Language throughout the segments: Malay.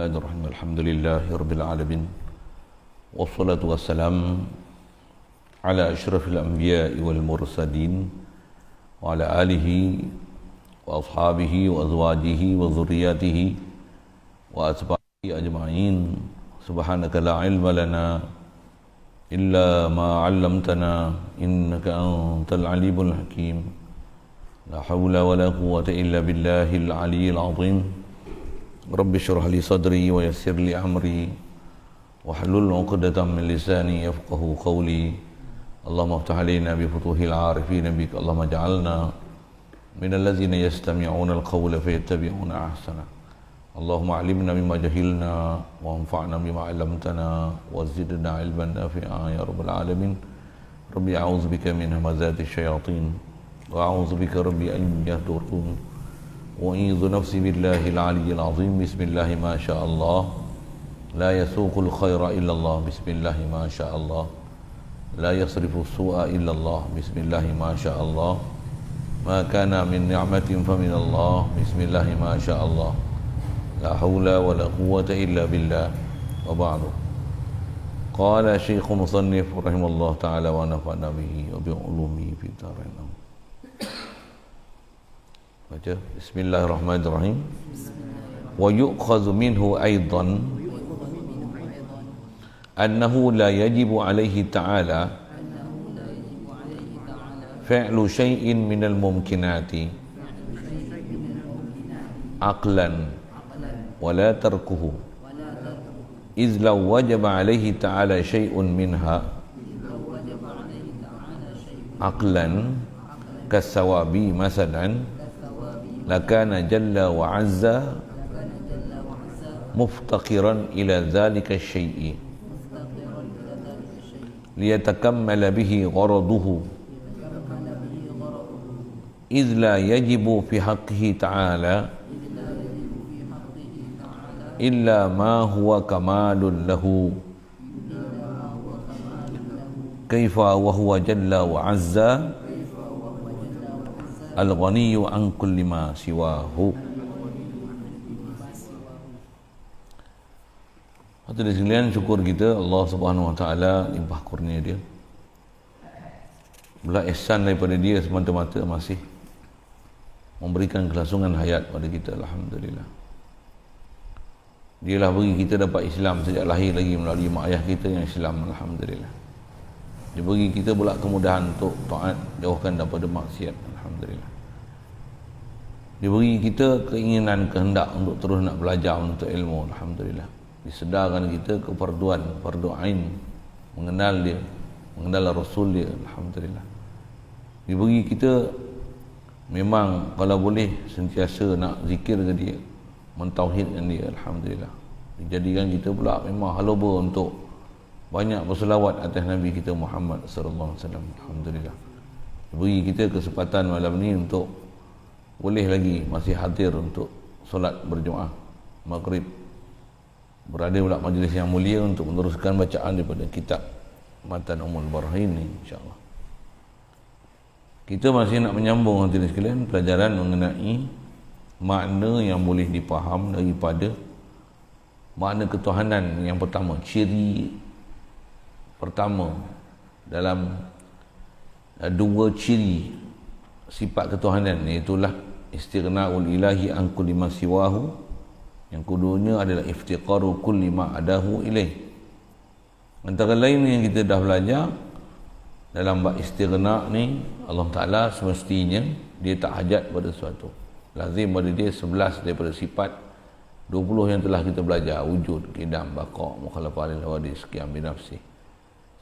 Bismillahirrahmanirrahim. Alhamdulillahirabbil alamin. Wassalatu wassalam ala asyrafil anbiya'i wal mursalin wa ala alihi wa ashabihi wa azwajihi wa dhurriyyatihi wa atba'ihi ajma'in. Subhanaka la ilma lana illa ma 'allamtana innaka antal alimul hakim. La haula wa la quwwata illa billahil aliyyil azim. Rabbi syrah li sadri wa yassir li amri wahlul 'uqdatam min lisani yafqahu qawli. Allahumma iftah 'alaina bi futuhil 'arifin bika. Allahumma ij'alna minal ladzina yastami'una al-qawla fayattabi'una ahsana. Allahumma 'allimna mimma jahilna wa anfa'na bima 'allamtana wa zidna 'ilman nafi'a ya rabbal alamin. Rabbi a'udzu bika min hamazati syayatin wa a'udzu bika rabbi an yahdurun. وأعيذ نفسي بالله العلي العظيم. بسم الله ما شاء الله لا يسوق الخير إلا الله. بسم الله ما شاء الله لا يصرف السوء إلا الله. بسم الله ما شاء الله ما كان من نعمة فمن الله. بسم الله ما شاء الله لا حول ولا قوة إلا بالله. وبعد. قال شيخ مصنف رحمه الله تعالى ونفعنا به وبعلومه في دارنا. Baca Bismillahirrahmanirrahim. Wa yu'khadhu minhu aidan annahu la yajibu alaihi ta'ala fi'lu syai'in minal mumkinati aqlan wa la tarkuhu iz law wajaba alaihi ta'ala syai'un minha aqlan kasawabi masalan lakana jalla wa azza muftaqiran ila dhalika syai'i liyatakammala bihi gharaduhu idh la yajibu fi haqqihi ta'ala illa ma huwa kamalun lahu kaifa wa huwa jalla wa azza al-ghaniyyu an kulli ma siwahu. Hadirin sekalian, syukur kita Allah Subhanahu wa taala limpah kurnia dia. Belah ihsan daripada dia semata-mata masih memberikan kelangsungan hayat pada kita, alhamdulillah. Dialah beri kita dapat Islam sejak lahir lagi melalui mak ayah kita yang Islam, alhamdulillah. Dia beri kita pula kemudahan untuk taat, jauhkan daripada maksiat, alhamdulillah. Dia beri kita keinginan, kehendak untuk terus nak belajar untuk ilmu, alhamdulillah. Disedarkan kita kefarduan, fardu ain, mengenal dia, mengenal Rasul dia, alhamdulillah. Dia beri kita memang kalau boleh sentiasa nak zikir ke dia, mentauhidkan dia, alhamdulillah. Dijadikan kita pula memang haloba untuk banyak berselawat atas Nabi kita Muhammad sallallahu alaihi wasallam, alhamdulillah. Dia beri kita kesempatan malam ni untuk boleh lagi masih hadir untuk solat berjemaah maghrib, berada pula majlis yang mulia untuk meneruskan bacaan daripada kitab Matan Ummul Barahin ni, insyaAllah. Kita masih nak menyambung hadirin sekalian pelajaran mengenai makna yang boleh dipaham daripada makna ketuhanan yang pertama, ciri pertama dalam dua ciri sifat ketuhanan, iaitulah istighna'ul ilahi an kulli ma siwahu. Yang keduanya adalah iftiqaru kulli ma adahu ilaih. Antara lain yang kita dah belajar dalam bab istighna' ni, Allah Ta'ala semestinya dia tak hajat pada sesuatu. Lazim pada dia 11 daripada sifat 20 yang telah kita belajar: wujud, qidam, baqa', mukhalafah lil hawadis, qiyam bi nafsi,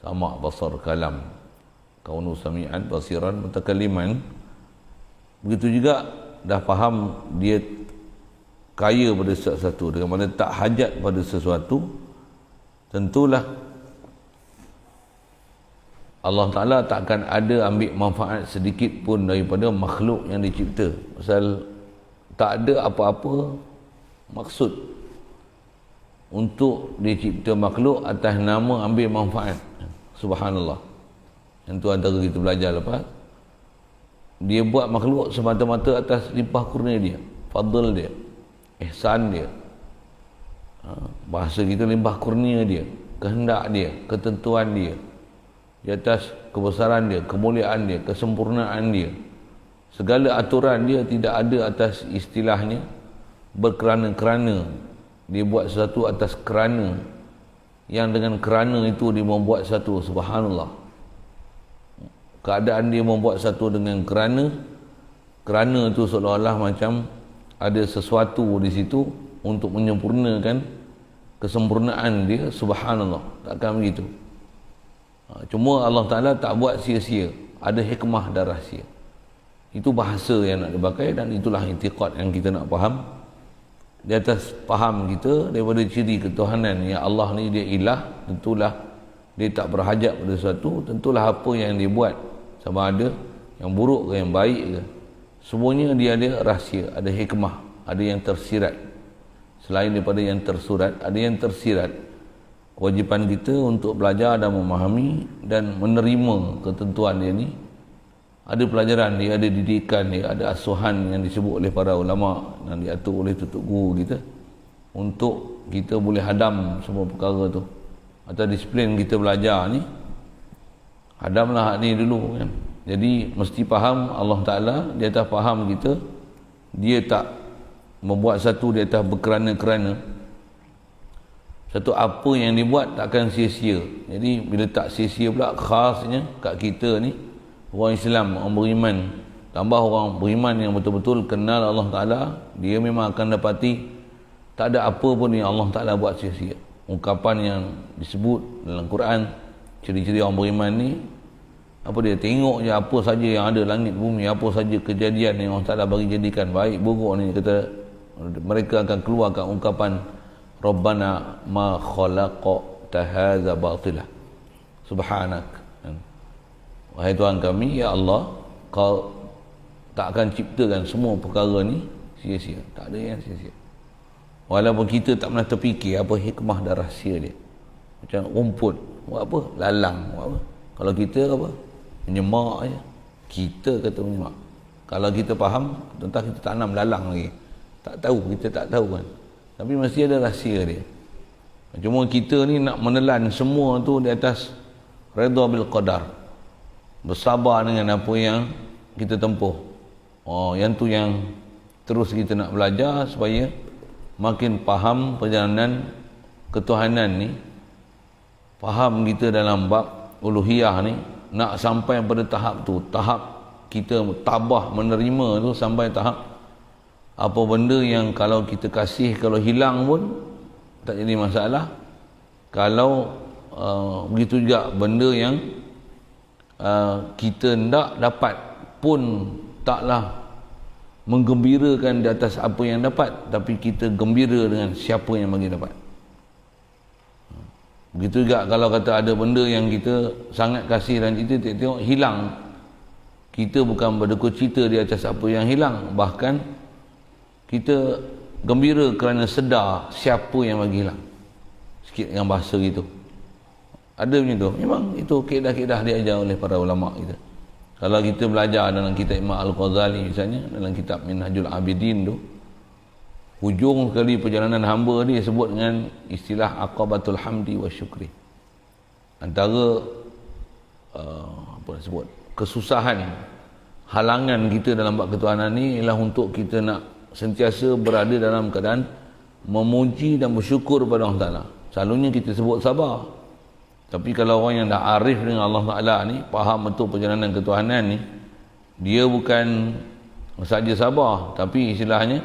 sama', basar, kalam, kaunu sami'an, basiran, mutakalliman. Begitu juga dah faham dia kaya pada sesuatu, dengan mana tak hajat pada sesuatu. Tentulah Allah Ta'ala takkan ada ambil manfaat sedikit pun daripada makhluk yang dicipta. Pasal tak ada apa-apa maksud untuk dicipta makhluk atas nama ambil manfaat. Subhanallah. Yang tu antara kita belajar lepas. Dia buat makhluk semata-mata atas limpah kurnia dia, fadl dia, ihsan dia. bahasa kita limpah kurnia dia, kehendak dia, ketentuan dia, di atas kebesaran dia, kemuliaan dia, kesempurnaan dia. Segala aturan dia tidak ada atas istilahnya berkerana-kerana. Dia buat sesuatu atas kerana, yang dengan kerana itu dia membuat satu, subhanallah. Keadaan dia membuat satu dengan kerana itu seolah-olah macam ada sesuatu di situ untuk menyempurnakan kesempurnaan dia, subhanallah. Takkan begitu. Cuma Allah Ta'ala tak buat sia-sia, ada hikmah dan rahsia. Itu bahasa yang nak dipakai, dan itulah i'tiqad yang kita nak faham. Di atas faham kita daripada ciri ketuhanan yang Allah ni dia ilah, tentulah dia tak berhajat pada sesuatu, tentulah apa yang dia buat, sama ada yang buruk ke yang baik ke, semuanya dia ada rahsia, ada hikmah, ada yang tersirat. Selain daripada yang tersurat, ada yang tersirat. Kewajipan kita untuk belajar dan memahami dan menerima ketentuan dia ni. Ada pelajaran dia, ada didikan dia, ada asuhan yang disebut oleh para ulama dan diatur oleh tutup guru kita untuk kita boleh hadam semua perkara tu. Atau disiplin kita belajar ni, hadamlah hak ni dulu kan. Jadi mesti faham Allah Ta'ala, di atas faham kita, dia tak membuat satu di atas berkerana-kerana. Satu apa yang dibuat takkan sia-sia. Jadi bila tak sia-sia pula, khasnya kat kita ni orang Islam, orang beriman, tambah orang beriman yang betul-betul kenal Allah Ta'ala, dia memang akan dapati tak ada apa pun yang Allah Ta'ala buat sia-sia. Ungkapan yang disebut dalam Quran, ciri-ciri orang beriman ni, apa dia, tengok je apa saja yang ada langit bumi, apa saja kejadian yang Allah Ta'ala bagi jadikan, baik buruk ni, kata mereka akan keluarkan ungkapan Rabbana ma khalaqta hadza batila subhanak. Wahai Tuhan kami, ya Allah, kau tak akan ciptakan semua perkara ni sia-sia. Tak ada yang sia-sia. Walaupun kita tak pernah terfikir apa hikmah dan rahsia dia. Macam rumput, buat apa? Lalang, buat apa? Kalau kita apa? Menyemak je. Kita kata menyemak. Kalau kita faham, tentang kita tanam lalang lagi. Tak tahu, kita tak tahu kan. Tapi mesti ada rahsia dia. Cuma kita ni nak menelan semua tu di atas redha bil qadar. Bersabar dengan apa yang kita tempuh. Yang tu yang terus kita nak belajar supaya makin faham perjalanan ketuhanan ni. Faham kita dalam bab uluhiyah ni, nak sampai pada tahap tu, tahap kita tabah menerima tu, sampai tahap apa benda yang kalau kita kasih, kalau hilang pun tak jadi masalah. Kalau begitu juga benda yang kita tidak dapat pun taklah menggembirakan di atas apa yang dapat, tapi kita gembira dengan siapa yang bagi dapat. Begitu juga kalau kata ada benda yang kita sangat kasih dan kita tengok hilang, kita bukan berduka cita di atas apa yang hilang, bahkan kita gembira kerana sedar siapa yang bagi hilang. Sikit dengan bahasa gitu. Ada macam tu. Memang itu kaedah-kaedah diajar oleh para ulama kita. Kalau kita belajar dalam kitab Imam Al-Ghazali misalnya, dalam kitab Minhajul Abidin tu, hujung sekali perjalanan hamba dia sebut dengan istilah aqabatul hamdi wa syukri. Antara apa disebut, kesusahan, halangan kita dalam bab ketuhanan ni ialah untuk kita nak sentiasa berada dalam keadaan memuji dan bersyukur kepada Allah Ta'ala. Selalunya kita sebut sabar. Tapi kalau orang yang dah arif dengan Allah Ta'ala ni, faham betul perjalanan ketuhanan ni, dia bukan saja sabar, tapi istilahnya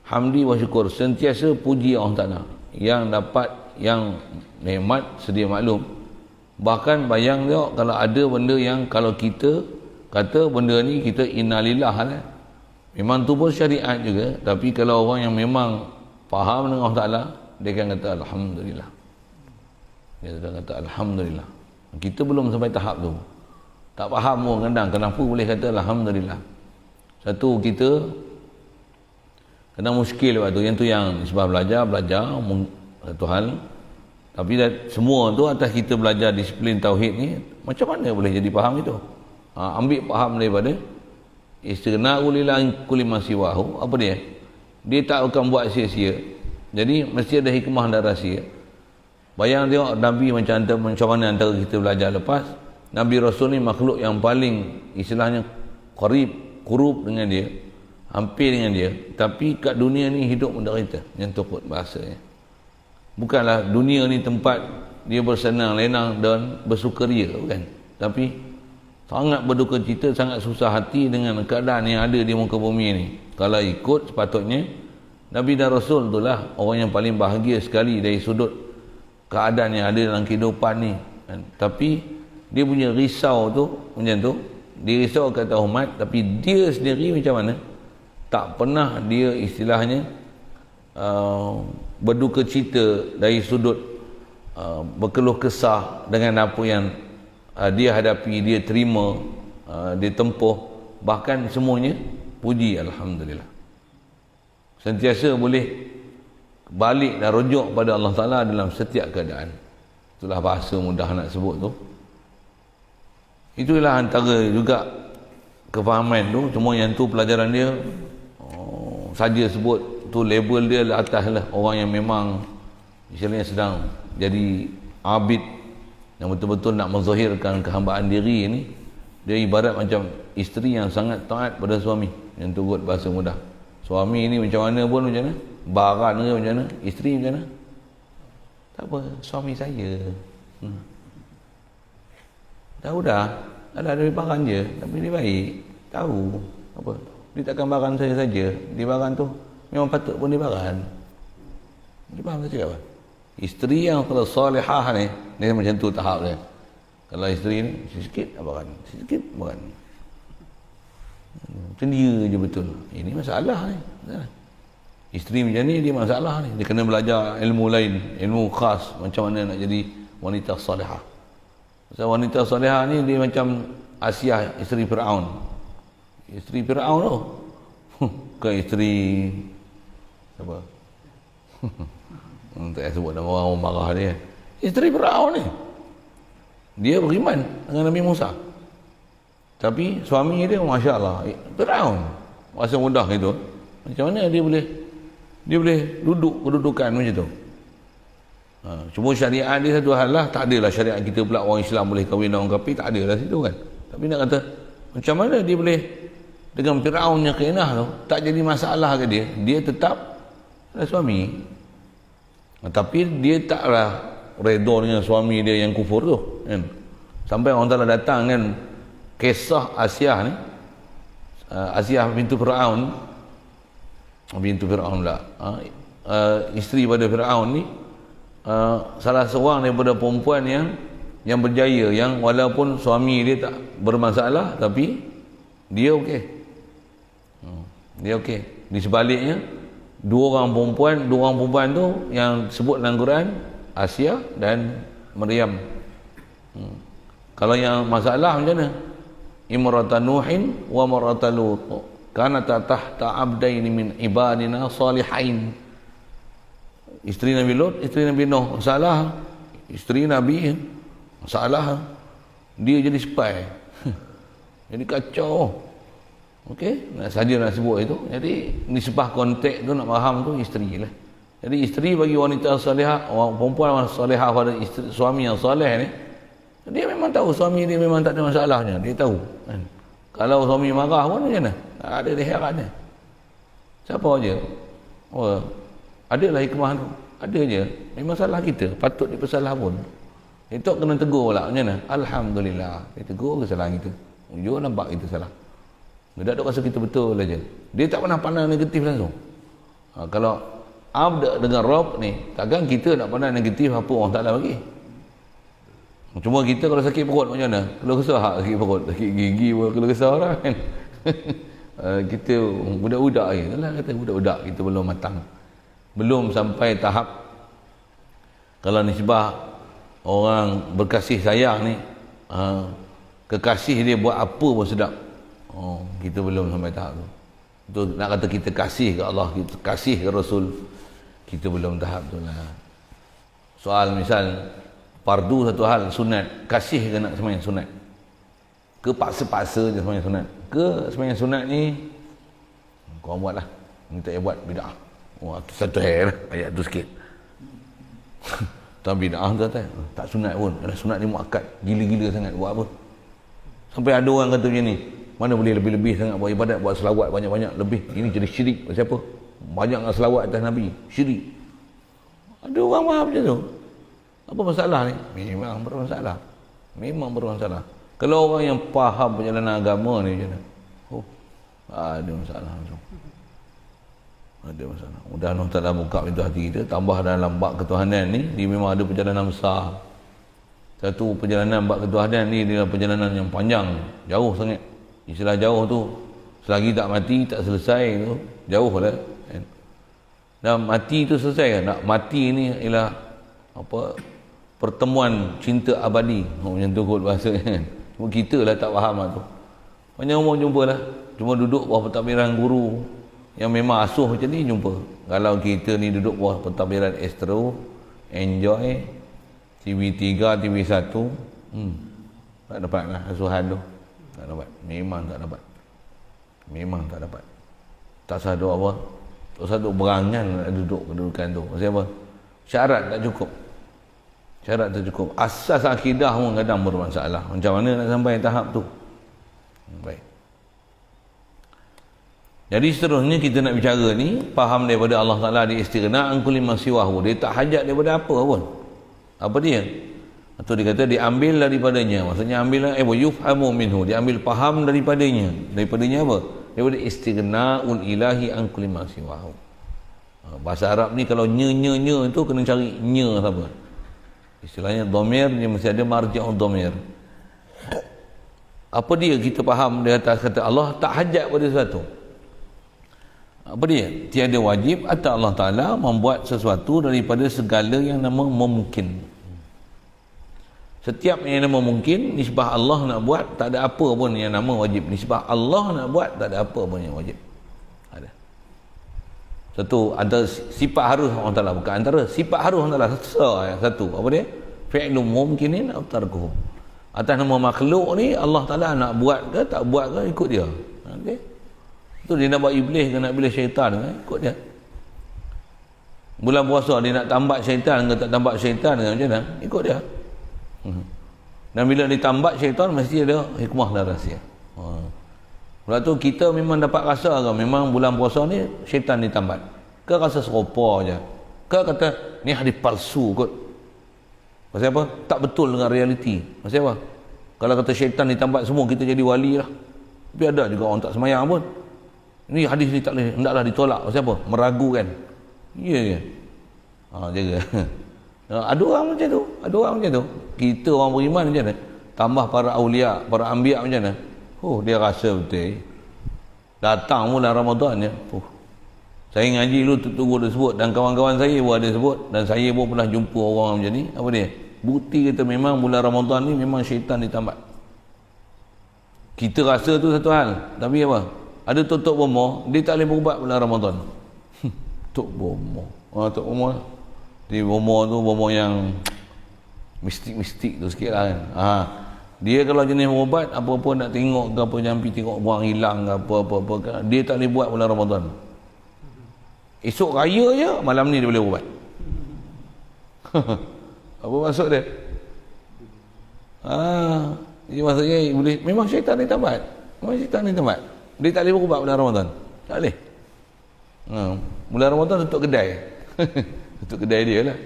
hamdi wa syukur, sentiasa puji Allah Ta'ala yang dapat, yang nikmat sedia maklum. Bahkan bayang tengok, kalau ada benda yang kalau kita kata benda ni kita innalillah lah, memang tu pun syariat juga. Tapi kalau orang yang memang faham dengan Allah Ta'ala, dia akan kata alhamdulillah. Dia kata alhamdulillah. Kita belum sampai tahap tu. Tak faham pun kadang kenapa boleh kata alhamdulillah. Satu, kita kadang muskil waktu yang tu, yang sebab belajar satu hal. Tapi semua tu atas kita belajar disiplin tauhid ni, macam mana boleh jadi faham itu? Ambil faham daripada istighna'u lillahi kulli ma siwahu. Apa dia? Dia tak akan buat sia-sia. Jadi mesti ada hikmah dan rahsia. Bayang tengok Nabi macam mana antara kita belajar lepas. Nabi Rasul ni makhluk yang paling istilahnya kurub dengan dia, hampir dengan dia, tapi kat dunia ni hidup menderita, yang tukut bahasanya. Bukanlah dunia ni tempat dia bersenang lenang dan bersukaria, bukan, tapi sangat berduka cita, sangat susah hati dengan keadaan yang ada di muka bumi ni. Kalau ikut sepatutnya Nabi dan Rasul itulah orang yang paling bahagia sekali dari sudut keadaan yang ada dalam kehidupan ni, kan? Tapi dia punya risau tu macam tu, dia risau kata umat, tapi dia sendiri macam mana, tak pernah dia istilahnya berduka cita dari sudut berkeluh kesah dengan apa yang dia hadapi, dia terima, dia tempuh, bahkan semuanya puji Alhamdulillah. Sentiasa boleh balik dan rujuk pada Allah Ta'ala dalam setiap keadaan. Itulah bahasa mudah nak sebut tu. Itulah antara juga kefahaman tu. Cuma yang tu pelajaran dia saja sebut tu, label dia atas lah. Orang yang memang misalnya sedang jadi abid yang betul-betul nak menzahirkan kehambaan diri ni, dia ibarat macam isteri yang sangat taat pada suami. Yang tu kot bahasa mudah. Suami ni macam mana pun macam mana, baran ke macam mana, isteri macam mana, tak apa, suami saya tahu dah ada baran je, tapi dia baik, tahu apa, dia takkan baran saya saja, dia baran tu memang patut pun dia baran. Dia faham saya cakap apa? Isteri yang kalau salihah ni, dia macam tu tahap dia. Kalau isteri ni sikit baran, sikit baran, macam dia je betul. Ini masalah ni. Isteri macam ni dia masalah ni. Dia kena belajar ilmu lain, ilmu khas, macam mana nak jadi wanita salihah. Pasal wanita salihah ni dia macam Asiah, isteri Fir'aun. Isteri Fir'aun tu bukan isteri apa tak payah sebut nama orang marah dia. Isteri Fir'aun ni, dia beriman dengan Nabi Musa, tapi suami dia Masya Allah Fir'aun. Masa mudah itu, macam mana dia boleh duduk kedudukan macam tu. Cuma syariat dia satu hal lah, tak adalah syariat kita pula orang Islam boleh kahwin dengan orang kafir, tak ada lah situ kan. Tapi nak kata macam mana dia boleh dengan Fir'aun yang keinah tu tak jadi masalah ke dia, dia tetap ada suami. Tapi dia taklah redha dengan suami dia yang kufur tu kan. Sampai orang Ta'ala datang kan kisah Asiah ni, Asiah bintu Fir'aun pula, isteri pada Fir'aun ni, salah seorang daripada perempuan yang berjaya, yang walaupun suami dia tak bermasalah tapi dia okey. Dia okey. Di sebaliknya dua orang perempuan tu yang sebut dalam Quran, Asia dan Maryam. Kalau yang masalah macam mana? Imratan Nuhin wa maratan Lut kanata tahta abdaini min ibadina salihain. Isteri Nabi Lut, isteri Nabi Nuh, masalah. Isteri Nabi, masalah. Dia jadi spy. Jadi kacau. Okey, saja nak sebut itu. Jadi nisbah konteks tu nak faham tu isteri lah. Jadi isteri bagi wanita salihah, perempuan salihah pada isteri, suami yang salih ni, dia memang tahu suami dia memang tak ada masalahnya, dia tahu kan. Kalau suami marah pun macam mana? Tak ada herannya. Siapa aja? Oh, adalah hikmah tu. Ada je. Memang salah kita, patut dipersalah pun. Itu kena tegur pula macam mana? Alhamdulillah. Dia tegur kesalahan kita. Ujung nampak kita salah. Dia tak rasa kita betul aja. Dia tak pernah pandang negatif langsung. Kalau abd dengan Rabb ni, takkan kita nak pandang negatif apa orang Ta'ala bagi. Cuma kita kalau sakit perut macam mana? Keluh kesah sakit perut, sakit gigi pun keluh kesah lah kan. Kita budak-budak lagi. Itulah kata budak-budak, kita belum matang. Belum sampai tahap kalau nisbah orang berkasih sayang ni, kekasih dia buat apa pun sedap. Kita belum sampai tahap tu. Itu nak kata kita kasih ke Allah, kita kasih ke Rasul, kita belum tahap tu lah. Soal misal fardu satu hal, sunat, kasih ke nak sembahyang sunat, ke paksa-paksa je sembahyang sunat, ke sembahyang sunat ni kau buat lah, ni tak payah buat, bid'ah. Wah, satu hari ayat tu sikit. Tapi bid'ah tu tak sunat pun. Ada sunat ni muakkad. Gila-gila sangat buat apa? Sampai ada orang kata macam ni, mana boleh lebih-lebih sangat buat ibadat, buat selawat banyak-banyak lebih. Ini jadi syirik. Siapa? Banyak selawat atas Nabi. Syirik. Ada orang faham macam tu. Apa masalah ni? Memang bermasalah. Memang bermasalah. Kalau orang yang faham perjalanan agama ni macam mana? Oh, ada masalah. Ada masalah. Mudah Allah Ta'ala buka pintu hati kita, tambah dalam bab ketuhanan ni, dia memang ada perjalanan besar. Satu perjalanan bab ketuhanan ni dia perjalanan yang panjang, jauh sangat. Istilah jauh tu, selagi tak mati, tak selesai tu, jauh lah. Dan mati tu selesai kan? Nak mati ni ialah apa, pertemuan cinta abadi. Macam tu kot bahasa kan. Cuma kita lah tak faham lah tu. Panjang umur jumpa lah. Cuma duduk bawah pentadbiran guru yang memang asuh macam ni jumpa. Kalau kita ni duduk bawah pentadbiran Astro, Enjoy, TV3, TV1, tak dapat lah asuhan tu. Tak dapat. Memang tak dapat. Memang tak dapat. Tak sadu apa? Tak sadu berangan nak duduk kedudukan tu. Maksudnya apa? Syarat tak cukup. Syarat tak cukup. Asas akidah pun kadang bermasalah. Macam mana nak sampai tahap tu? Baik. Jadi seterusnya kita nak bicara ni, faham daripada Allah Ta'ala di istighna an kulli ma siwahu. Dia tak hajat daripada apa pun. Apa dia? Atau dia kata diambil daripadanya. Maksudnya ambil yufhamu minhu. Diambil faham daripadanya. Daripadanya apa? Daripada istighna'ul ilahi an kulli ma siwahu. Bahasa Arab ni kalau nye tu kena cari nye apa? Istilahnya dhamir, dia mesti ada marji'ul dhamir. Apa dia kita faham di atas kata Allah tak hajat pada sesuatu? Apa dia? Tiada wajib atas Allah Ta'ala membuat sesuatu daripada segala yang nama memungkin. Setiap yang nama mungkin, nisbah Allah nak buat, tak ada apa pun yang nama wajib. Nisbah Allah nak buat, tak ada apa pun yang wajib. Ada. Satu, ada sifat harus Allah Ta'ala. Bukan antara, sifat harus Allah Ta'ala. Satu, apa dia? Fi'lum mumkinin atau tarkuhu. Atas nama makhluk ni, Allah Ta'ala nak buat ke, tak buat ke, ikut dia. Okay? Tu dia nak buat iblis ke nak pilih syaitan ke, ikut dia. Bulan puasa dia nak tambat syaitan ke tak tambat syaitan ke, macam mana, ikut dia. Dan bila ditambat syaitan mesti ada hikmah dan rahsia. Lepas tu kita memang dapat rasa ke memang bulan puasa ni syaitan ditambat, ke rasa serupa je, ke kata ni hadis palsu kot. Pasal apa? Tak betul dengan realiti. Pasal apa? Kalau kata syaitan ditambat semua kita jadi wali lah. Tapi ada juga orang tak semayang pun. Ini hadis ni tak boleh, hendaklah ditolak. Pasal apa? Meragukan. Ya ke? Jaga. Ada orang macam tu. Ada orang macam tu. Kita orang beriman macam mana? Tambah para awliya, para anbiya macam mana? Dia rasa betul. Datang bulan Ramadan je. Saya ngaji dulu tunggu dia sebut, dan kawan-kawan saya pun ada sebut, dan saya pun pernah jumpa orang macam ni. Apa dia? Bukti kata memang bulan Ramadan ni memang syaitan ditambat. Kita rasa tu satu hal, tapi apa? Ada tutup bomoh, dia tak boleh berubat bulan Ramadan. Tutup bomoh. Tutup bomoh. Di bomoh tu bomoh yang mistik-mistik tu sikit lah kan. Dia kalau jenis berubat, apa-apa nak tengok ke apa, jampi tengok buang hilang ke apa-apa, dia tak boleh buat bulan Ramadan. Esok raya je, malam ni dia boleh ubat. Apa maksud dia? Dia maksudnya boleh, memang syaitan ni tamat. Memang syaitan ni tamat. Dia tak boleh berubat bulan Ramadan. Tak boleh. Bulan Ramadan tutup kedai. Tutup kedai dia lah.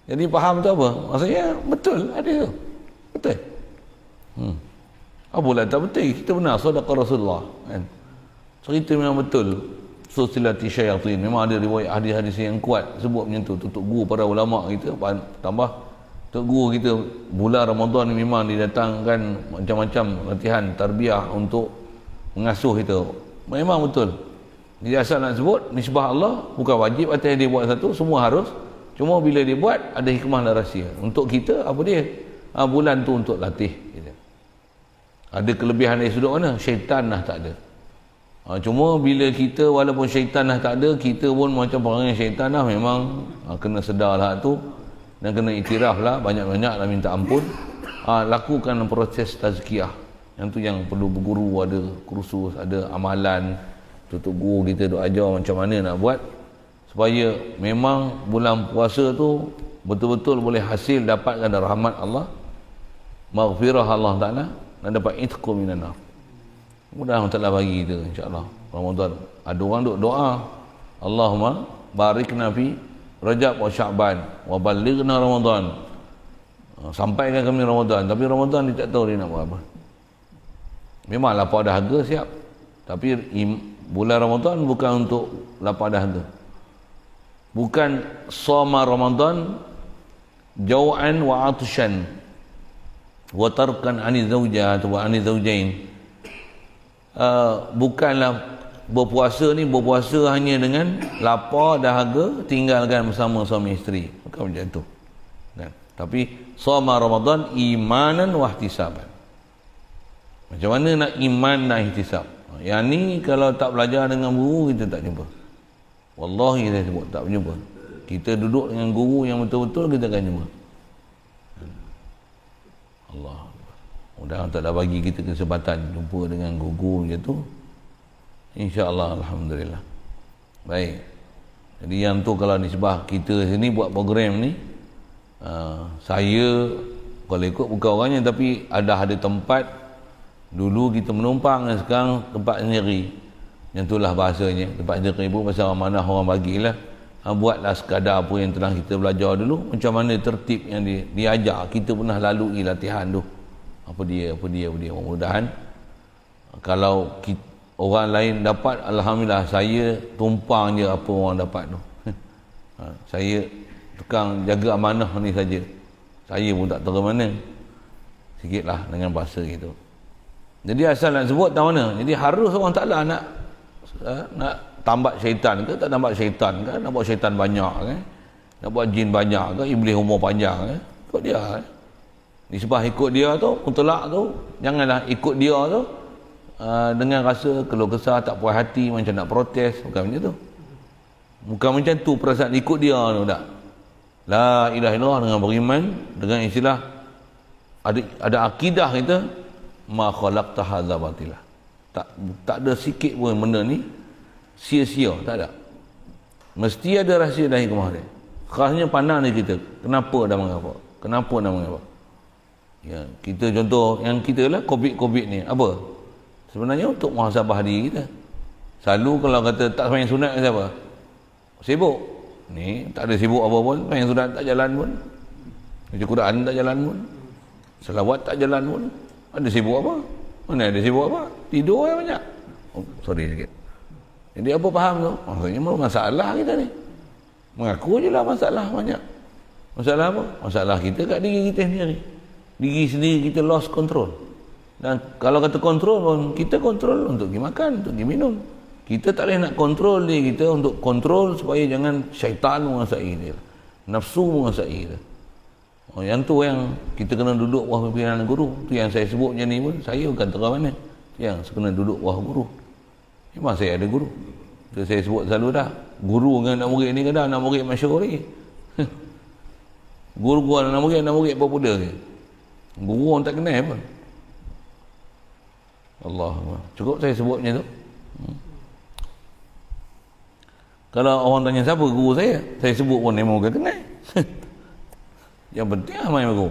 Jadi faham tu apa? Maksudnya betul ada tu. Betul. Apa lah tak betul? Kita benar sedekah Rasulullah kan. Cerita memang betul. Susilati syaitan. Memang ada riwayat hadis-hadis yang kuat sebut macam tu. Tutup guru para ulama kita, tambah tutup guru kita bulan Ramadan ni memang didatangkan macam-macam latihan tarbiyah untuk mengasuh kita. Memang betul. Dia asal nak sebut nisbah Allah bukan wajib atas dia buat satu, semua harus. Cuma bila dia buat ada hikmah dan rahsia. Untuk kita apa dia? Bulan tu untuk latih kita. Ada kelebihan dari sudut mana? Syaitan dah tak ada. Cuma bila kita walaupun syaitan dah tak ada, kita pun macam perangai syaitan dah memang kena sedar lah tu, dan kena iktiraf lah, banyak-banyak lah minta ampun. Lakukan proses tazkiyah. Yang tu yang perlu berguru, ada kursus, ada amalan. Tutup guru kita duk ajar macam mana nak buat supaya memang bulan puasa tu betul-betul boleh hasil dapatkan rahmat Allah, maghfirah Allah Ta'ala, dan dapat itqu minan nar. Mudah Allah Ta'ala bagi kita insya-Allah Ramadan. Ada orang duk doa, Allahumma barikna fi Rajab wa Sya'ban wa ballighna Ramadan. Sampaikan kami Ramadan, tapi Ramadan dia tak tahu dia nak buat apa. Memang lapar dahaga siap, tapi bulan Ramadan bukan untuk lapar dahaga. Bukan shoma Ramadan jau'an wa atshan wa tarkan ani zaujat wa ani zaujain. Bukanlah berpuasa ni berpuasa hanya dengan lapar dahaga tinggalkan bersama suami isteri, bukan macam tu kan? Tapi shoma Ramadan imanan wa ihtisaban. Macam mana nak iman dan ihtisab? Yang ni kalau tak belajar dengan guru kita tak jumpa. Wallahi saya sebut tak jumpa. Kita duduk dengan guru yang betul-betul kita akan jumpa. Allah. Mudah-mudahan tak ada bagi kita kesempatan jumpa dengan guru macam tu. InsyaAllah, alhamdulillah. Baik. Jadi yang tu kalau nisbah kita sini buat program ni, saya kalau ikut bukan orangnya, tapi ada tempat dulu kita menumpang dan sekarang tempat sendiri. Yang itulah bahasanya, tempat sendiri pun pasal amanah orang bagilah. Buatlah sekadar apa yang telah kita belajar dulu, macam mana tertib yang diajar. Kita pernah lalui latihan tu. Apa dia. Mudah-mudahan kalau orang lain dapat, alhamdulillah, saya tumpang je apa orang dapat tu. Saya tukang jaga amanah ni saja. Saya pun tak tahu mana. Sikitlah dengan bahasa gitu. Jadi asal nak sebut tak mana. Jadi harus orang Ta'ala nak tambat syaitan ke, tak tambat syaitan ke, nak buat syaitan banyak ke, nak buat jin banyak ke, iblis umur panjang ke, ikut dia disebab ikut dia tu, mutlak tu, janganlah ikut dia tu dengan rasa keluh kesah, tak puas hati, macam nak protes, bukan macam tu. Bukan macam tu perasaan ikut dia tu, tak. La ilaha illallah dengan beriman, dengan istilah ada akidah kita, ma khalaqta hadza batilah. Tak ada sikit pun benda ni sia-sia, tak ada. Mesti ada rahsia dan hikmah dia. Khasnya pandang ni kita, kenapa dan mengapa? Kenapa dan mengapa? Ya, kita contoh yang kita lah COVID ni, apa? Sebenarnya untuk muhasabah diri kita. Selalu kalau kata tak sembahyang sunat ke siapa? Sibuk. Ni tak ada sibuk apa pun, sembahyang sunat tak jalan pun. Baca Quran tak jalan pun. Selawat tak jalan pun. Ada sibuk apa? Mana ada sibuk apa? Tidur yang banyak. Oh, sorry sikit. Jadi apa faham tu? Maksudnya masalah kita ni. Mengaku je lah masalah banyak. Masalah apa? Masalah kita kat diri kita sendiri. Diri sendiri kita lost control. Dan kalau kata kontrol pun, kita kontrol untuk pergi makan, untuk pergi minum. Kita tak boleh nak kontrol diri kita untuk kontrol supaya jangan syaitan menguasai dia. Nafsu menguasai dia. Oh, yang tu yang kita kena duduk bawah pimpinan guru. Tu yang saya sebut macam ni pun, saya bukan terang mana. Yang kena duduk bawah guru. Memang saya ada guru. Itu saya sebut selalu dah. Guru dengan anak murid ni kadang anak murid masyhur ni. Guru anak murid popular ni. Guru orang tak kenal pun. Allah. Cukup saya sebut macam tu. Kalau orang tanya siapa guru saya sebut pun memang bukan kenal. Yang penting main guru.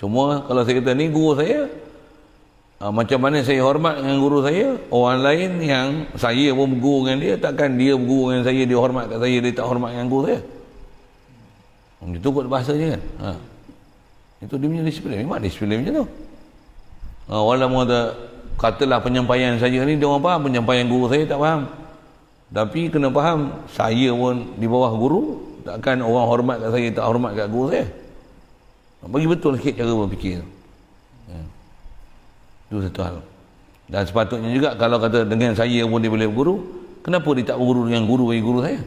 Cuma kalau saya kata ni guru saya, macam mana saya hormat dengan guru saya, orang lain yang saya pun berguru dengan dia, takkan dia berguru dengan saya, dia hormat kat saya, dia tak hormat dengan guru saya. Itu kot bahasa je kan. Itu dia punya disiplin. Memang disiplin macam tu. Walaupun katalah penyampaian saya ni, dia orang faham, penyampaian guru saya tak faham. Tapi kena faham, saya pun di bawah guru, takkan orang hormat kat saya, tak hormat kat guru saya. Bagi betul sikit cara berfikir. Itu satu hal. Dan sepatutnya juga kalau kata dengan saya pun dia boleh berguru, kenapa dia tak berguru dengan guru bagi guru saya?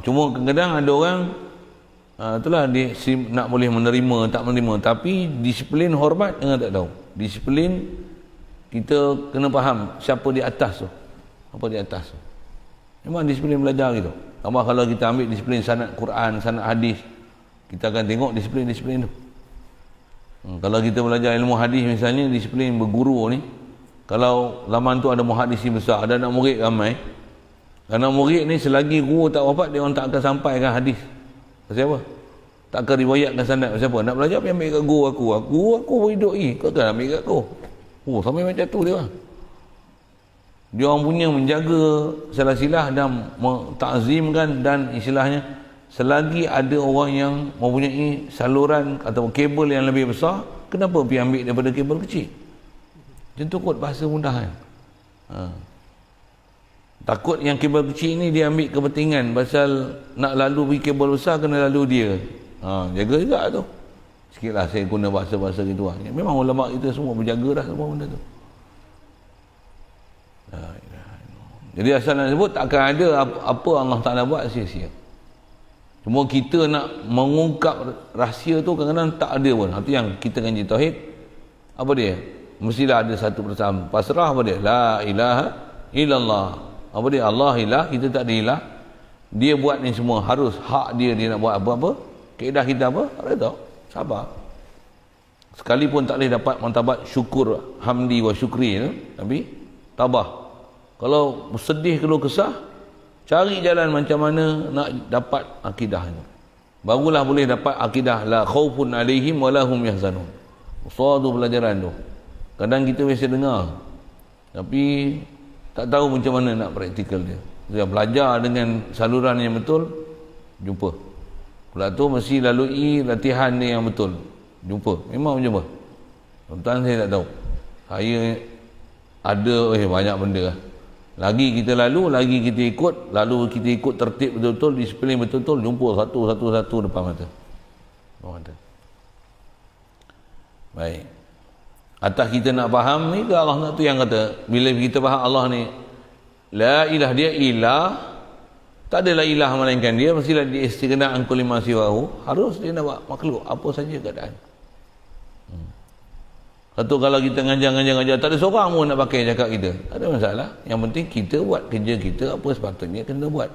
Cuma kadang-kadang ada orang itulah dia nak boleh menerima, tak menerima, tapi disiplin hormat dengan tak tahu. Disiplin kita kena faham siapa di atas tu. Apa di atas tu. Memang disiplin belajar gitu. Tambah kalau kita ambil disiplin sanad Quran, sanad hadis, kita akan tengok disiplin-disiplin tu. Kalau kita belajar ilmu hadis misalnya, disiplin berguru ni, kalau zaman tu ada muhaddis besar, ada anak murid ramai, Kerana murid ni selagi guru tak wafat, dia orang tak akan sampaikan hadis. Pasal apa? Tak akan riwayatkan sanad. Pasal apa? Nak belajar, pergi ambil kat guru aku. Guru aku hidup ni, kau kan ambil kat aku. Oh, sampai macam tu dia. Dia orang punya menjaga silsilah dan takzimkan, dan istilahnya selagi ada orang yang mempunyai saluran atau kabel yang lebih besar, kenapa pergi ambil daripada kabel kecil? Macam tu kot bahasa mudah kan. Takut yang kabel kecil ni dia ambil kepentingan pasal nak lalu pergi kabel besar, kena lalu dia. Jaga juga tu. Sikitlah saya guna bahasa-bahasa gitu lah. Memang ulama kita semua berjaga dah semua benda tu. Jadi asal nak sebut, takkan ada apa Allah Ta'ala buat sia-sia. Cuma kita nak mengungkap rahsia tu kadang-kadang tak ada pun. Itu yang kita ngaji tauhid. Apa dia? Mestilah ada satu bersama. Pasrah apa dia? La ilaha illallah. Apa dia? Allah ilah, kita tak ada ilah. Dia buat ni semua, harus hak dia, dia nak buat apa-apa. Kaedah kita apa? Tak ada tahu. Sabar. Sekalipun tak boleh dapat martabat syukur, hamdi wa syukri tu, tapi tabah. Kalau sedih, kalau kesah, cari jalan macam mana nak dapat akidahnya. Barulah boleh dapat akidah la khaufun alaihim wa lahum yahzanun. Suatu pelajaran tu. Kadang kita biasa dengar, tapi tak tahu macam mana nak praktikal dia. Dia belajar dengan saluran yang betul, jumpa. Pula tu mesti lalui latihan dia yang betul, jumpa. Memang jumpa. Tuan-tuan saya tak tahu. Saya ada banyak benda lah. Lagi kita lalu, lagi kita ikut, lalu kita ikut tertib betul-betul, disiplin betul-betul, jumpa satu-satu depan mata. Baik. Atas kita nak faham ni ke Allah nak tu yang kata, bila kita faham Allah ni la ilah, dia ilah, tak adalah ilah melainkan dia, mestilah dia istighna an kulli ma siwahu, harus dia nak buat makhluk apa saja keadaan. Satu kalau kita ngajar, tak ada seorang pun nak pakai cakap kita, tak ada masalah. Yang penting kita buat kerja kita apa sepatutnya kena buat.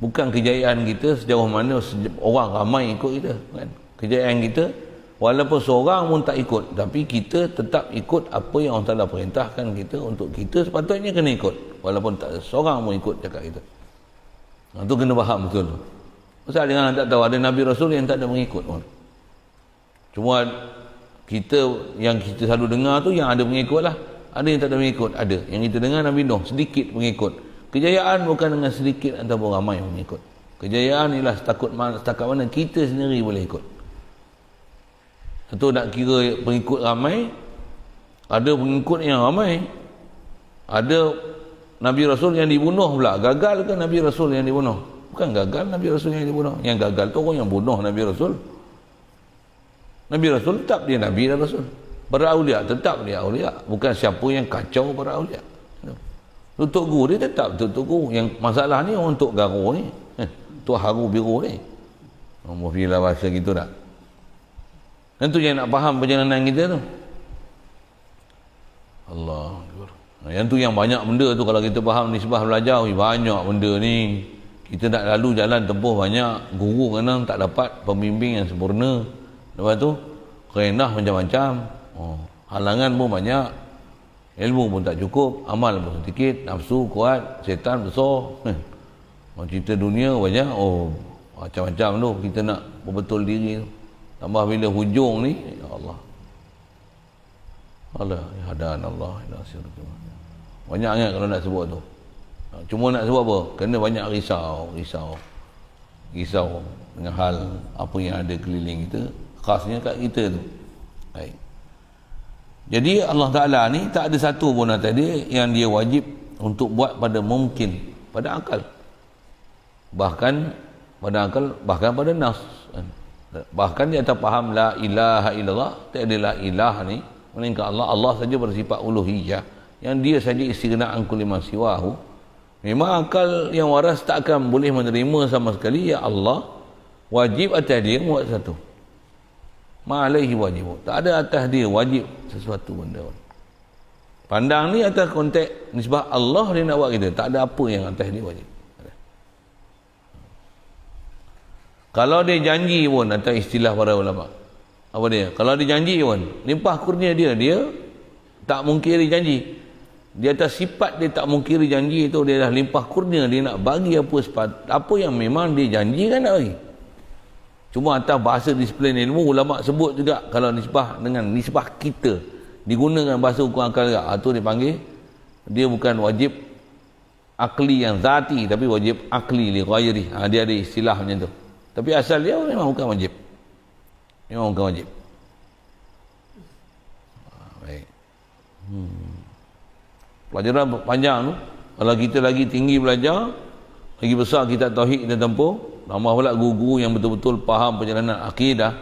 Bukan kejayaan kita sejauh mana orang ramai ikut kita kan. Kejayaan kita walaupun seorang pun tak ikut, tapi kita tetap ikut apa yang Allah Ta'ala perintahkan kita untuk kita sepatutnya kena ikut, walaupun tak ada seorang pun ikut cakap kita. Itu kena faham betul. Pasal jangan tak tahu ada Nabi Rasul yang tak ada mengikut pun. Cuma kita yang kita selalu dengar tu yang ada pengikut lah. Ada yang tak ada pengikut, ada. Yang kita dengar Nabi Nuh sedikit pengikut. Kejayaan bukan dengan sedikit ataupun ramai pengikut. Kejayaan ialah setakat mana kita sendiri boleh ikut. Satu nak kira pengikut ramai, ada pengikut yang ramai, ada Nabi Rasul yang dibunuh pula. Gagal ke Nabi Rasul yang dibunuh? Bukan gagal Nabi Rasul yang dibunuh. Yang gagal tu orang yang bunuh Nabi Rasul. Nabi Rasul tetap dia Nabi dan Rasul. Para awliya tetap dia awliya. Bukan siapa yang kacau para awliya. Tutup guru dia tetap tutup guru. Yang masalah ni orang Tok Garu ni. Tok Haru Biru ni. Muftilah bahasa gitu tak? Dan tu yang nak faham perjalanan kita tu. Allah. Yang tu yang banyak benda tu kalau kita faham nisbah belajar, banyak benda ni. Kita nak lalu jalan tempuh banyak. Guru kadang tak dapat pembimbing yang sempurna. Lepas tu kerenah macam-macam, halangan pun banyak, ilmu pun tak cukup, amal pun sedikit, nafsu kuat, setan besar. Cerita dunia banyak, macam-macam tu kita nak berbetul diri tu. Tambah bila hujung ni, ya Allah, hadan Allah ila siratal. Banyak sangat kalau nak sebut tu. Cuma nak sebut apa? Kena banyak risau dengan hal apa yang ada keliling kita, khasnya kat kita tu. Baik. Jadi Allah Ta'ala ni tak ada satu pun atas dia yang dia wajib untuk buat pada mungkin, pada akal. Bahkan pada akal, bahkan pada nas. Bahkan dia tak faham la ilaha illallah, tak ada la ilah ni melainkan Allah. Allah saja bersifat uluhiyah, yang dia saja istighna an kulli ma siwahu. Memang akal yang waras tak akan boleh menerima sama sekali. Ya Allah wajib atas dia buat satu. Ma'alaihi wajib. Tak ada atas dia wajib sesuatu benda. Pandang ni atas konteks nisbah Allah dia nak buat kita. Tak ada apa yang atas dia wajib. Kalau dia janji pun, atas istilah para ulama, apa dia? Kalau dia janji pun, limpah kurnia dia tak mungkiri janji. Di atas sifat dia tak mungkiri janji itu, dia dah limpah kurnia, dia nak bagi apa yang memang dia janjikan nak bagi. Cuma atas bahasa disiplin ilmu, ulama sebut juga kalau nisbah dengan nisbah kita digunakan bahasa hukum akal juga, itu dipanggil, dia bukan wajib akli yang zati, tapi wajib akli li ghairi. Dia ada istilah macam tu, tapi asal dia memang bukan wajib, memang bukan wajib. Baik. Pelajaran panjang tu, kalau kita lagi tinggi belajar, lagi besar kita tauhid kita tempuh, tambah pula guru-guru yang betul-betul faham perjalanan akidah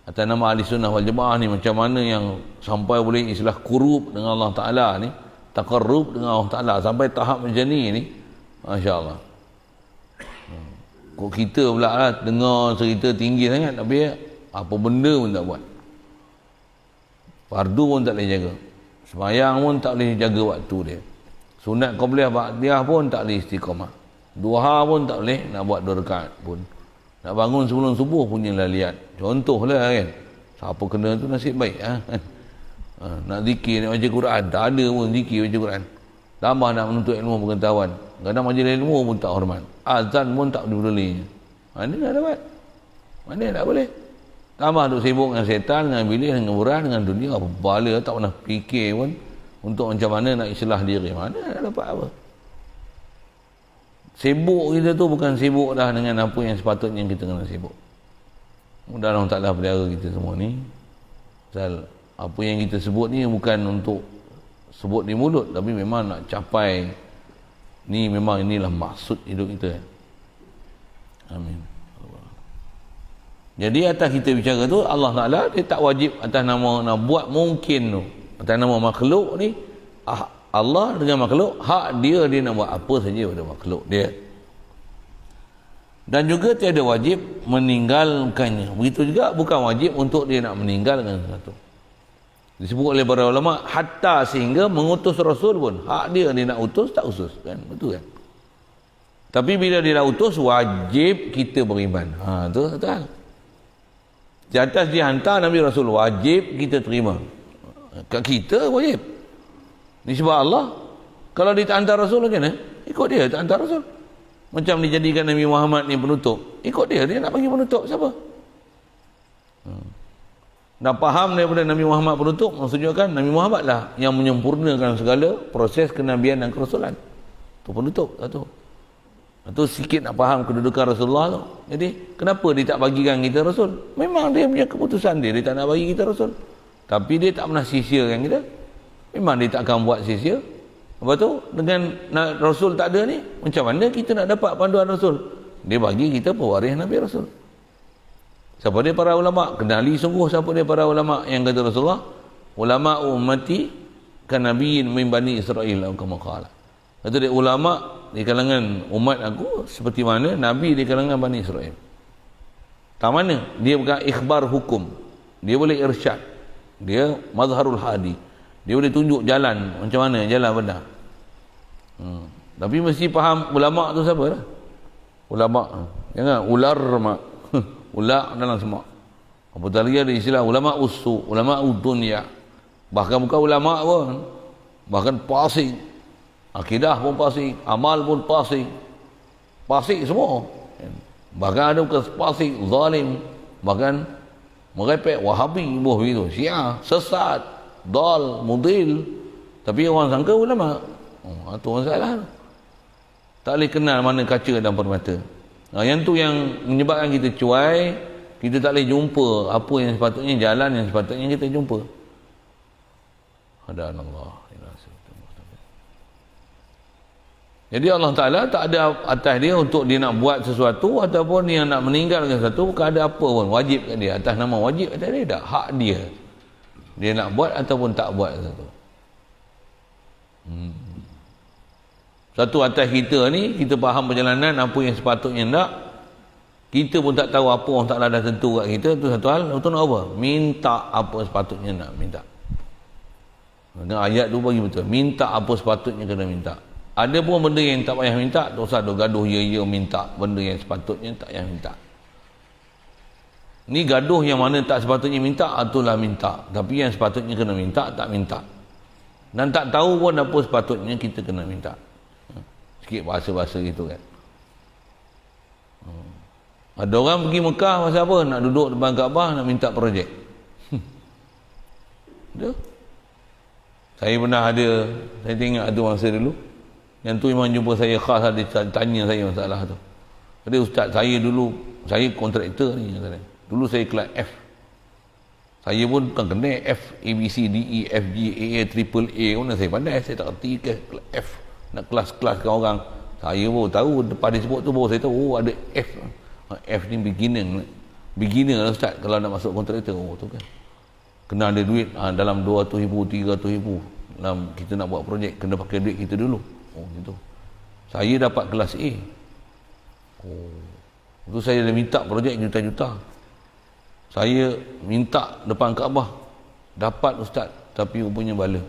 atas nama ahli sunnah wal jamaah ni, macam mana yang sampai boleh istilah qurub dengan Allah Ta'ala ni, taqarrub dengan Allah Ta'ala sampai tahap macam ni Masya Allah. Kok kita pula lah dengar cerita tinggi sangat, tapi apa benda pun tak buat, fardu pun tak boleh jaga, sembahyang pun tak boleh jaga waktu dia, sunat qabliyah ba'diyah pun tak boleh istiqamah, duha pun tak boleh nak buat 2 rakaat pun, nak bangun sebelum subuh punya laliat. Contohlah kan, siapa kena tu nasib baik nak zikir, nak baca Quran, tak ada pun zikir baca Quran, tambah nak menuntut ilmu pengetahuan, kadang majlis ilmu pun tak hormat, azan pun tak peduli. Mana nak dapat, mana tak boleh, tambah duk sibuk dengan setan, dengan bilis, dengan uran, dengan dunia, apa bala, tak pernah fikir pun untuk macam mana nak islah diri. Mana nak dapat apa. Sibuk kita tu bukan sibuk dah dengan apa yang sepatutnya kita kena sibuk. Mudah Allah Ta'ala pelihara kita semua ni. Pasal apa yang kita sebut ni bukan untuk sebut di mulut, tapi memang nak capai ni, memang inilah maksud hidup kita. Amin. Jadi atas kita bicara tu, Allah Ta'ala dia tak wajib atas nama nak buat mungkin tu, atas nama makhluk ni, Allah dengan makhluk, hak dia nak buat apa saja pada makhluk dia. Dan juga tiada wajib meninggalkannya. Begitu juga bukan wajib untuk dia nak meninggalkan sesuatu. Disebut oleh para ulama, hatta sehingga mengutus Rasul pun, hak dia nak utus, tak utus kan, betul kan. Tapi bila dia dah utus, wajib kita beriman. Tu satu hal. Di atas dihantar Nabi Rasul, wajib kita terima. Kat kita wajib. Ni sebab Allah, kalau dia tak hantar Rasul macam mana? Ikut dia, tak hantar Rasul. Macam dijadikan Nabi Muhammad ni penutup, ikut dia nak bagi penutup siapa? Dah faham daripada Nabi Muhammad penutup, maksudnya kan Nabi Muhammad lah yang menyempurnakan segala proses kenabian dan kerasulan. Tu penutup satu. Itu sikit nak faham kedudukan Rasulullah tu. Jadi kenapa dia tak bagikan kita Rasul? Memang dia punya keputusan dia tak nak bagi kita Rasul. Tapi dia tak pernah sia-siakan kita. Memang dia tak akan buat sia-sia. Lepas tu dengan Rasul tak ada ni, macam mana kita nak dapat panduan Rasul? Dia bagi kita pewaris Nabi Rasul. Siapa dia para ulama? Kenali sungguh siapa dia para ulama yang kata Rasulullah, ulama ummati kan nabiyin min bani Israel kama qala. Kata dia ulama di kalangan umat aku seperti mana nabi di kalangan Bani Israel. Tak mana dia bukan ikhbar hukum, dia boleh irsyad, dia mazharul hadi, dia boleh tunjuk jalan macam mana jalan benar. Tapi mesti faham ulama tu siapa lah. Ulama, jangan ular mak ulak dalam semak. Apatah lagi ada istilah ulama usu, ulama dunia, bahkan bukan ulama pun, bahkan pasing, akidah pun pasing, amal pun pasing, pasing semua. Bahkan ada bukan pasing, zalim, bahkan merepek wahabi, buah begitu, syiah, sesat, dal, mudil, tapi orang sangka ulama. Itu masalah. Tak boleh kenal mana kaca dan permata. Yang tu yang menyebabkan kita cuai, kita tak boleh jumpa apa yang sepatutnya, jalan yang sepatutnya kita jumpa. Hadanallah. Jadi Allah Ta'ala tak ada atas dia untuk dia nak buat sesuatu ataupun dia nak meninggalkan sesuatu, bukan ada apa pun wajib kat dia, atas nama wajib atas dia, tak, hak dia. Dia nak buat ataupun tak buat sesuatu. Satu atas kita ni, kita faham perjalanan apa yang sepatutnya nak, kita pun tak tahu apa orang Ta'ala dah tentu kat kita, tu satu hal. Itu nak apa? Minta apa sepatutnya nak minta. Dengan ayat tu bagi betul, minta apa sepatutnya kena minta. Ada pun benda yang tak payah minta, tak usah duk gaduh ya minta benda yang sepatutnya tak payah minta. Ni gaduh yang mana tak sepatutnya minta, itulah minta. Tapi yang sepatutnya kena minta, tak minta. Dan tak tahu pun apa sepatutnya, kita kena minta. Sikit bahasa-bahasa gitu kan. Ada orang pergi Mekah pasal apa? Nak duduk depan Kaabah, nak minta projek. Ada. Saya pernah ada, saya tengok ada masa dulu, yang tu memang jumpa saya khas, ada tanya saya masalah tu. Kata, ustaz, saya dulu, saya kontraktor ni, dulu saya kelas F. Saya pun bukan kena F, A, B, C, D, E, F, G, A, A, triple A, mana saya pandai, saya tak kerti ke F, nak kelas-kelaskan orang. Saya pun tahu, depan dia sebut tu baru saya tahu, oh ada F. F ni beginner lah ustaz, kalau nak masuk kontraktor. Oh tu kan, kena ada duit dalam 200,000, 300,000 dalam kita nak buat projek, kena pakai duit kita dulu. Oh gitu. Saya dapat kelas A. Oh, itu saya dah minta projek juta-juta. Saya minta depan Kaabah, dapat ustaz, tapi rupanya bala.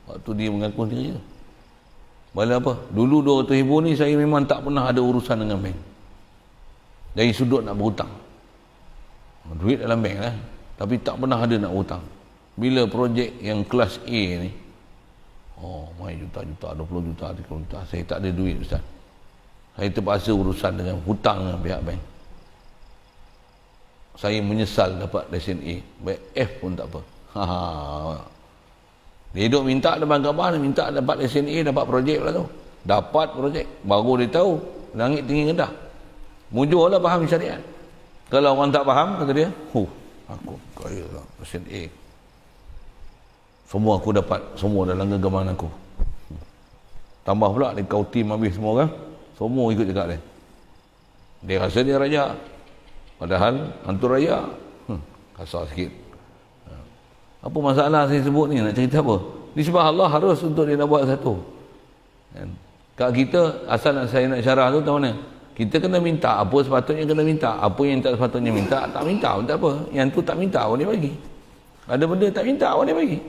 Waktu dia mengaku sendiri tu. Bala apa? Dulu 200,000 ni saya memang tak pernah ada urusan dengan bank. Dari sudut nak berhutang. Duit dalam bank lah. Tapi tak pernah ada nak hutang. Bila projek yang kelas A ni, oh, main juta-juta, 20 juta, 30 juta, saya tak ada duit ustaz. Saya terpaksa urusan dengan hutang dengan pihak bank. Saya menyesal dapat lesen A. Baik F pun tak apa. Dia duduk minta depan Kaabah, minta dapat lesen A, dapat projek pula tu. Dapat projek, baru dia tahu langit tinggi rendah. Mujur lah faham syariat. Kalau orang tak faham, kata dia, aku kaya lah, lesen A. Semua aku dapat, semua dalam genggaman aku. Tambah pula, dia kau tim habis semua orang, semua ikut cakap dia. Dia rasa dia raja. Padahal, hantu raya. Kasar sikit. Apa masalah saya sebut ni, nak cerita apa? Disebab Allah harus untuk dia nak buat satu. Kat kita, asal saya nak syarah tu, tahu mana? Kita kena minta apa sepatutnya kena minta. Apa yang tak sepatutnya minta, tak minta pun tak apa. Yang tu tak minta pun dia bagi. Ada benda tak minta pun dia bagi.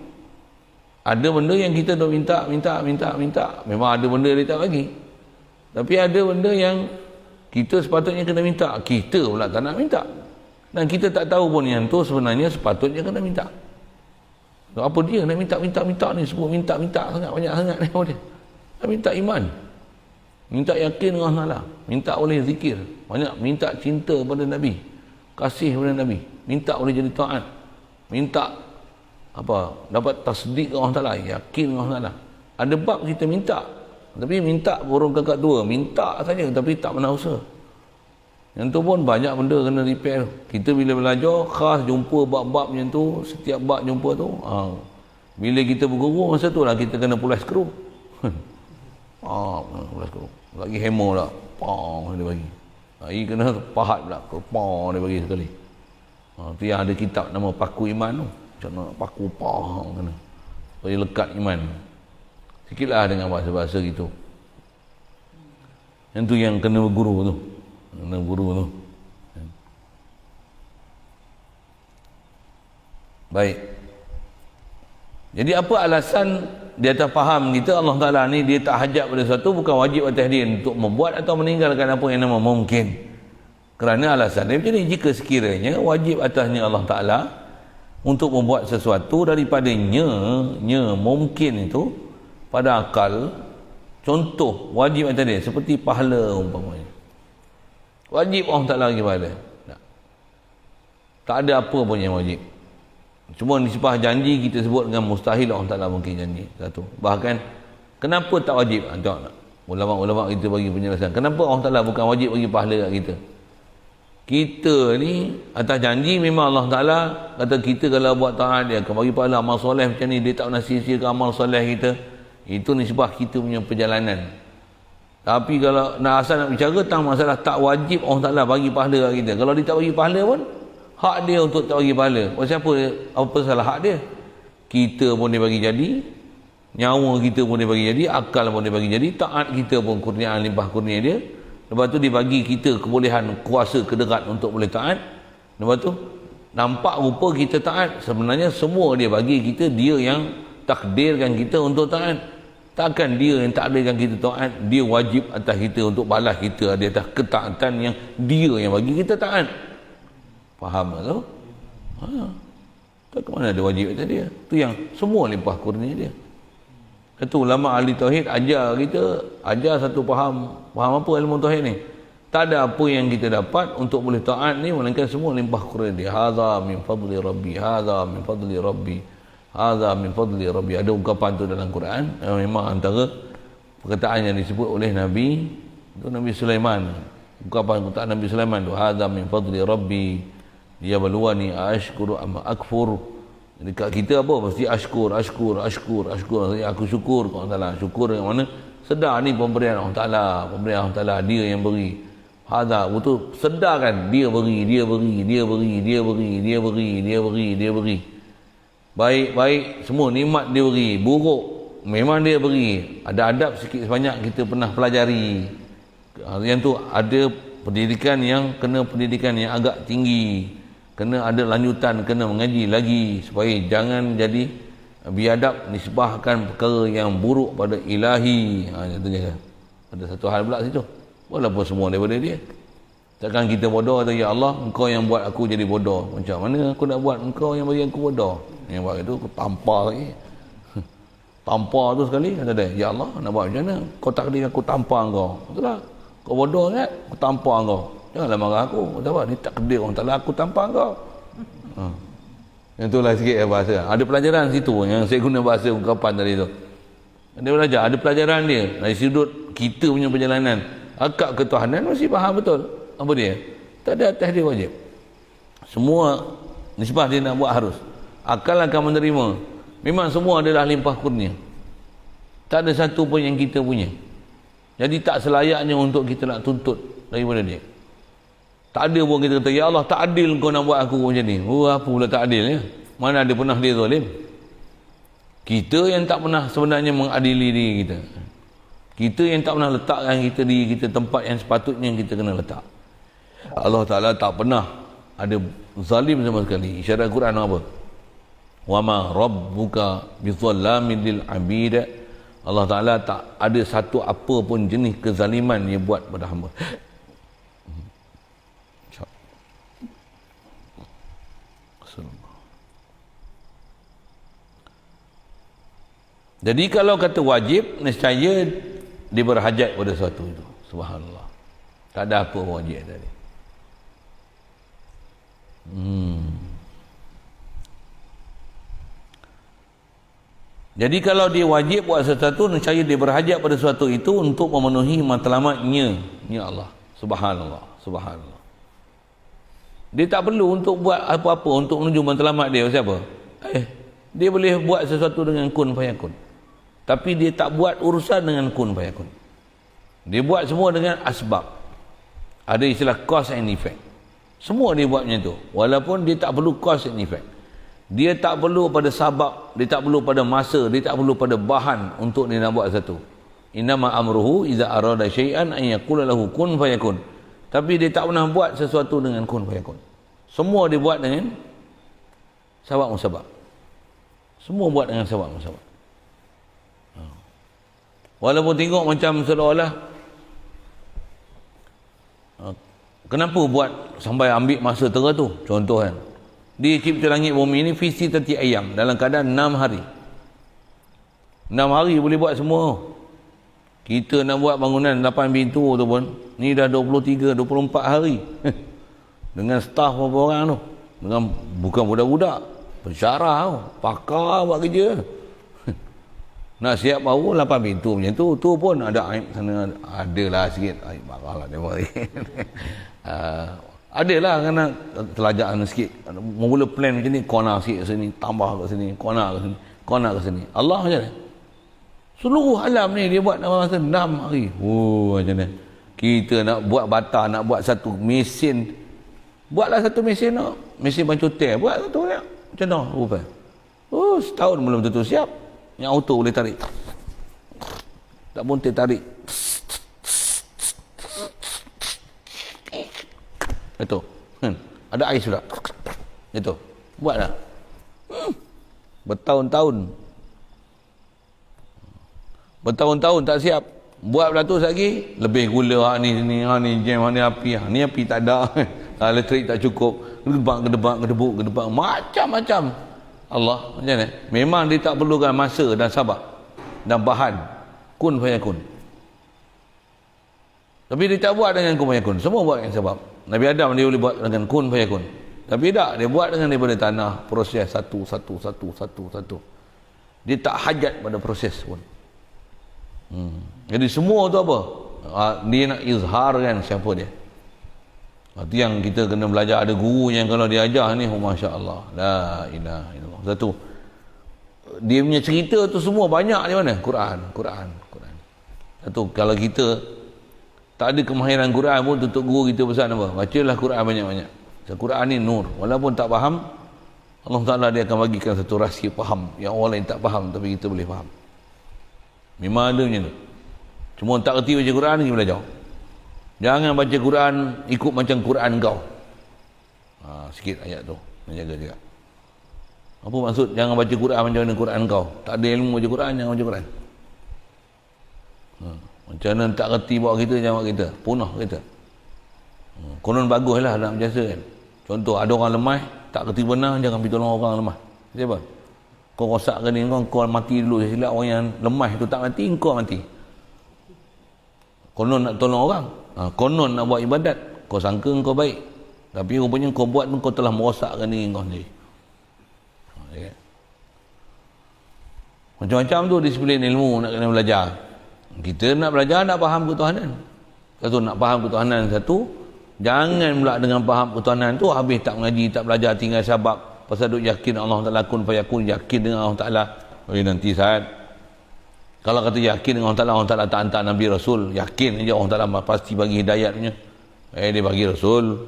Ada benda yang kita dah minta. Memang ada benda dia tak bagi. Tapi ada benda yang kita sepatutnya kena minta. Kita pula tak nak minta. Dan kita tak tahu pun yang tu sebenarnya sepatutnya kena minta. Apa dia nak minta ni? Sebut minta sangat, banyak sangat ni apa dia? Nak minta iman. Minta yakin dengan Allah, minta boleh zikir, banyak minta cinta pada Nabi, kasih pada Nabi, minta boleh jadi taat, minta apa, dapat tasdik dengan Allah Ta'ala, yakin dengan Allah Ta'ala. Ada bab kita minta, tapi minta burung kakak dua, minta saja tapi tak pernah usaha. Yang tu pun banyak benda kena repair. Kita bila belajar khas jumpa bab-bab yang tu, setiap bab jumpa tu, bila kita berguru masa tu lah kita kena pulas skru. Pulas skru. Lagi hammer lah, dia bagi. Ini kena pahat pula, dia bagi sekali. Tu yang ada kitab nama Paku Iman tu. Macam mana paku kena. Supaya lekat iman. Sikitlah dengan bahasa-bahasa gitu. Yang tu yang kena berguru tu. Kena guru tu. Baik. Jadi apa alasan dia tak faham kita Allah Ta'ala ni dia tak hajat pada sesuatu, bukan wajib atas dia untuk membuat atau meninggalkan apa yang nama mungkin. Kerana alasan dia macam ni, jika sekiranya wajib atasnya Allah Ta'ala untuk membuat sesuatu daripada mungkin itu pada akal, contoh wajib atas dia seperti pahala umpamanya. Wajib Allah Ta'ala bagi pahala. Tak ada apa pun yang wajib. Cuma nisbah janji kita sebut dengan mustahil Allah Ta'ala mungkin janji. Satu. Bahkan, kenapa tak wajib? Tengok tak? Ulama-ulama kita bagi penjelasan. Kenapa Allah Ta'ala bukan wajib bagi pahala kat kita? Kita ni, atas janji memang Allah Ta'ala kata kita kalau buat taat dia akan bagi pahala amal soleh macam ni. Dia tak pernah sia-siakan amal soleh kita. Itu nisbah kita punya perjalanan. Tapi kalau asal nak bicara tentang masalah tak wajib Allah Ta'ala bagi pahala kat kita. Kalau dia tak bagi pahala pun, hak dia untuk tak bagi pahala. Apa salah hak dia? Kita pun dia bagi jadi, nyawa kita pun dia bagi jadi, akal pun dia bagi jadi, taat kita pun kurniaan limpah kurnia dia. Lepas tu dia bagi kita kebolehan, kuasa, kederat untuk boleh taat. Lepas tu nampak rupa kita taat, sebenarnya semua dia bagi kita, dia yang takdirkan kita untuk taat. Takkan dia yang takdirkan kita taat, dia wajib atas kita untuk balas kita di atas ketaatan yang dia yang bagi kita taat. Faham tak tu? Tak ke mana ada wajib atas dia. Tu yang semua limpah kurnia dia. Itu ulama ahli tauhid ajar kita, ajar satu faham apa ilmu tauhid ni. Tak ada apa yang kita dapat untuk boleh taat ni melainkan semua limpah kurnia dia. Hadza min fadli rabbi, hadza min fadli rabbi, hadza min fadli rabbi. Ada ungkapan tu dalam Quran. Memang antara perkataan yang disebut oleh Nabi itu Nabi Sulaiman. Ungkapan Nabi Sulaiman tu, hadza min fadli rabbi liyabluwani ashkuru am akfur. Dekat kita apa? Mesti ashkur. Maksudnya aku syukur kepada Allah Ta'ala. Syukur yang mana? Sedar ni pemberian Allah Ta'ala. Pemberian Allah Ta'ala. Dia yang beri. Hadza, betul. Sedar kan? Dia beri. Baik. Semua nikmat dia beri. Buruk memang dia beri. Ada adab sikit sebanyak kita pernah pelajari. Yang tu ada pendidikan yang agak tinggi. Kena ada lanjutan, kena mengaji lagi supaya jangan jadi biadab nisbahkan perkara yang buruk pada ilahi. Contohnya ada satu hal pula situ. Walaupun semua daripada dia. Takkan kita bodoh atau ya Allah, engkau yang buat aku jadi bodoh. Macam mana aku nak buat engkau yang bagi aku bodoh? Yang buat itu aku tampar lagi. Tampar tu sekali kata dia, ya Allah nak buat macam mana? Kau takdir aku tampar kau. Betul tak? Kau bodoh kan? Aku tampar kau. Janganlah marah aku. Tak apa, ni takdir orang Ta'ala aku tampar kau. Yang itulah sikit bahasa. Ada pelajaran situ yang saya guna bahasa ungkapan tadi tu. Dia belajar, ada pelajaran dia. Dari sudut kita punya perjalanan. Akak ketuhanan mesti faham betul. Apa dia? Tak ada atas dia wajib. Semua nisbah dia nak buat harus. Akal akan menerima. Memang semua adalah limpah kurnia. Tak ada satu pun yang kita punya. Jadi tak selayaknya untuk kita nak tuntut daripada dia. Tak ada pun kita kata, ya Allah tak adil kau nak buat aku macam ni. Oh apa pula tak adil ya? Mana ada pernah dia zalim? Kita yang tak pernah sebenarnya mengadili diri kita. Kita yang tak pernah letakkan diri kita tempat yang sepatutnya kita kena letak. Allah Ta'ala tak pernah ada zalim sama sekali. Isyarat Quran apa? Wa ma rabbuka bizallamin lil abid. Allah Ta'ala tak ada satu apa pun jenis kezaliman dia buat pada hamba. Jadi kalau kata wajib, nescaya dia berhajat pada sesuatu itu. Subhanallah. Tak ada apa wajib tadi. Jadi kalau dia wajib buat sesuatu, nescaya dia berhajat pada sesuatu itu untuk memenuhi matlamatnya. Ya Allah. Subhanallah. Subhanallah. Dia tak perlu untuk buat apa-apa untuk menuju matlamat dia. Siapa? Dia boleh buat sesuatu dengan kun fayakun. Tapi dia tak buat urusan dengan kun fayakun. Dia buat semua dengan asbab. Ada istilah cause and effect. Semua dia buat macam tu. Walaupun dia tak perlu cause and effect. Dia tak perlu pada sabab, dia tak perlu pada masa, dia tak perlu pada bahan untuk dia nak buat satu. Innama amruhu iza arada syai'an an yaqula lahu kun fayakun. Tapi dia tak pernah buat sesuatu dengan kun fayakun. Semua dia buat dengan sabab musabab. Semua buat dengan sabab musabab. Walaupun tengok macam seolah-olah kenapa buat sampai ambil masa tengah tu? Contoh kan, dia cipta langit bumi ni fi sittati ayyam, dalam keadaan 6 hari. 6 hari boleh buat semua. Kita nak buat bangunan 8 pintu tu pun ni dah 23, 24 hari. Dengan staf berapa orang tu? Dengan bukan budak-budak, pensyarah tu, pakar buat kerja. Nak siap baru 8 pintu macam tu. Tu pun ada aib sana. Adalah sikit. Aib marah lah dia mari. Adalah kena telajaan sikit. Mula plan macam ni. Corner sikit ke sini. Tambah ke sini. Corner ke sini. Corner ke sini. Allah macam ni. Seluruh alam ni dia buat dalam masa 6 hari. Oh macam ni. Kita nak buat bata. Nak buat satu mesin. Buatlah satu mesin nak. Mesin bancuh teh. Buat satu nak. Macam mana rupa. Oh setahun belum tentu siap. Yang auto boleh tarik. Tak pun tarik. Itu. Ada ais pula. Itu. Buatlah. Bertahun-tahun. Bertahun-tahun tak siap. Buat pula tu lagi. Lebih gula. Ni jam, ni api. Ni api tak ada. Elektrik tak cukup. Gedebak. Macam-macam. Allah macam mana? Memang dia tak perlukan masa dan sabar dan bahan. Kun fayakun. Tapi dia tak buat dengan kun fayakun. Semua buat dengan sebab. Nabi Adam dia boleh buat dengan kun fayakun. Tapi tak, dia buat dengan daripada tanah, proses satu. Dia tak hajat pada proses pun. Jadi semua tu apa? Dia nak izharkan siapa dia. Itu yang kita kena belajar. Ada guru yang kalau dia ajar ni, oh Masya Allah, la ilaha illallah. Satu, dia punya cerita tu semua banyak di mana? Quran. Satu, kalau kita tak ada kemahiran Quran pun, tutup guru kita pesan apa? Bacalah Quran banyak-banyak. Quran ni nur. Walaupun tak faham, Allah Ta'ala dia akan bagikan satu rahsia faham yang orang lain tak faham, tapi kita boleh faham. Memang ada macam tu. Cuma tak kerti baca Quran, kita belajar. Jangan baca Quran ikut macam Quran kau. Sikit ayat tu menjaga juga. Apa maksud jangan baca Quran macam mana Quran kau? Tak ada ilmu baca Quran, jangan baca Quran. Macam mana tak kerti bawa kita, jangan bawa kita. Punah kita. Konon baguslah nak berjasa kan. Contoh ada orang lemah, tak kerti benar, jangan pergi tolong orang lemah. Siapa? Kau rosakkan ni, kau mati dulu. Silap orang yang lemah tu tak mati, kau mati. Konon nak tolong orang, konon nak buat ibadat, kau sangka kau baik, tapi rupanya kau buat tu kau telah merosakkan diri kau sendiri. Macam-macam tu disiplin ilmu nak kena belajar. Kita nak belajar, nak faham ketuhanan. Satu, nak faham ketuhanan satu. Jangan pula dengan faham ketuhanan tu habis tak mengaji, tak belajar, tinggal sabab pasal duk yakin Allah Ta'ala kun fayakun, yakin dengan Allah Ta'ala. Nanti saat kalau kata yakin dengan Allah Ta'ala tak hantar Nabi Rasul, yakin je Allah Ta'ala pasti bagi hidayatnya. Dia bagi Rasul,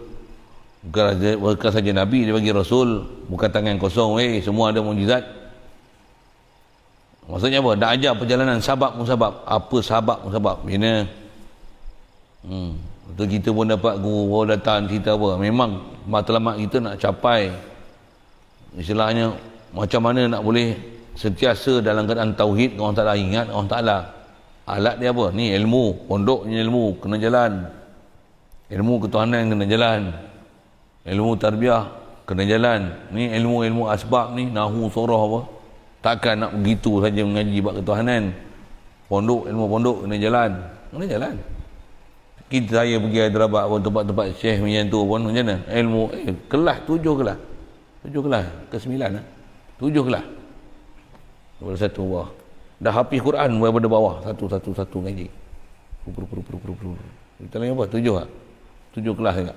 bukan saja Nabi, dia bagi Rasul, bukan tangan kosong, semua ada mukjizat. Maksudnya apa? Dah ajar perjalanan sabab musabab. Apa sabab musabab? Bina. Betul, kita pun dapat guru datang cerita apa. Memang matlamat kita nak capai, istilahnya macam mana nak boleh sentiasa dalam keadaan tauhid, orang Ta'ala, ingat orang Ta'ala. Alat dia apa? Ni ilmu, pondoknya ilmu, kena jalan. Ilmu ketuhanan kena jalan. Ilmu tarbiyah kena jalan. Ni ilmu-ilmu asbab ni, nahu, surah apa. Takkan nak begitu saja mengaji bab ketuhanan. Pondok, ilmu pondok kena jalan. Kena jalan. Saya pergi Hyderabad pun, tempat-tempat syekh macam tu pun macam mana? Ilmu, kelas 7 kelas. 7 kelas ke 9 7 kelas. Daripada satu bawah. Dah hafiz Quran daripada bawah. Satu ngaji. Kita lagi apa? 7 lah. 7 kelas juga.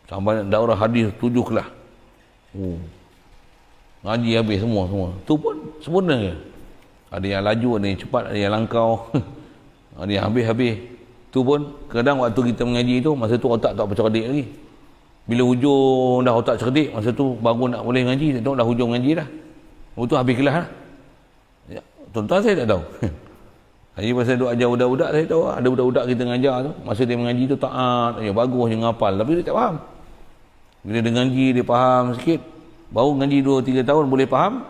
Sampai daurah hadis 7 kelas. Ngaji habis semua. Tu pun sempurna ke? Ada yang laju, ada yang cepat, ada yang langkau. Ada yang habis-habis. Tu pun kadang waktu kita mengaji tu, masa tu otak tak bercerdik lagi. Bila hujung dah otak cerdik, masa tu baru nak boleh ngaji. Tengok dah hujung ngaji dah. Tu habis kelas lah. Tuan-tuan saya tak tahu. Jadi pasal duk ajar budak-budak, saya tahu ada budak-budak kita mengajar tu, masa dia mengaji tu taat, bagus dia ngapal, tapi dia tak faham. Bila dia ngaji dia faham sikit, baru ngaji 2-3 tahun boleh faham.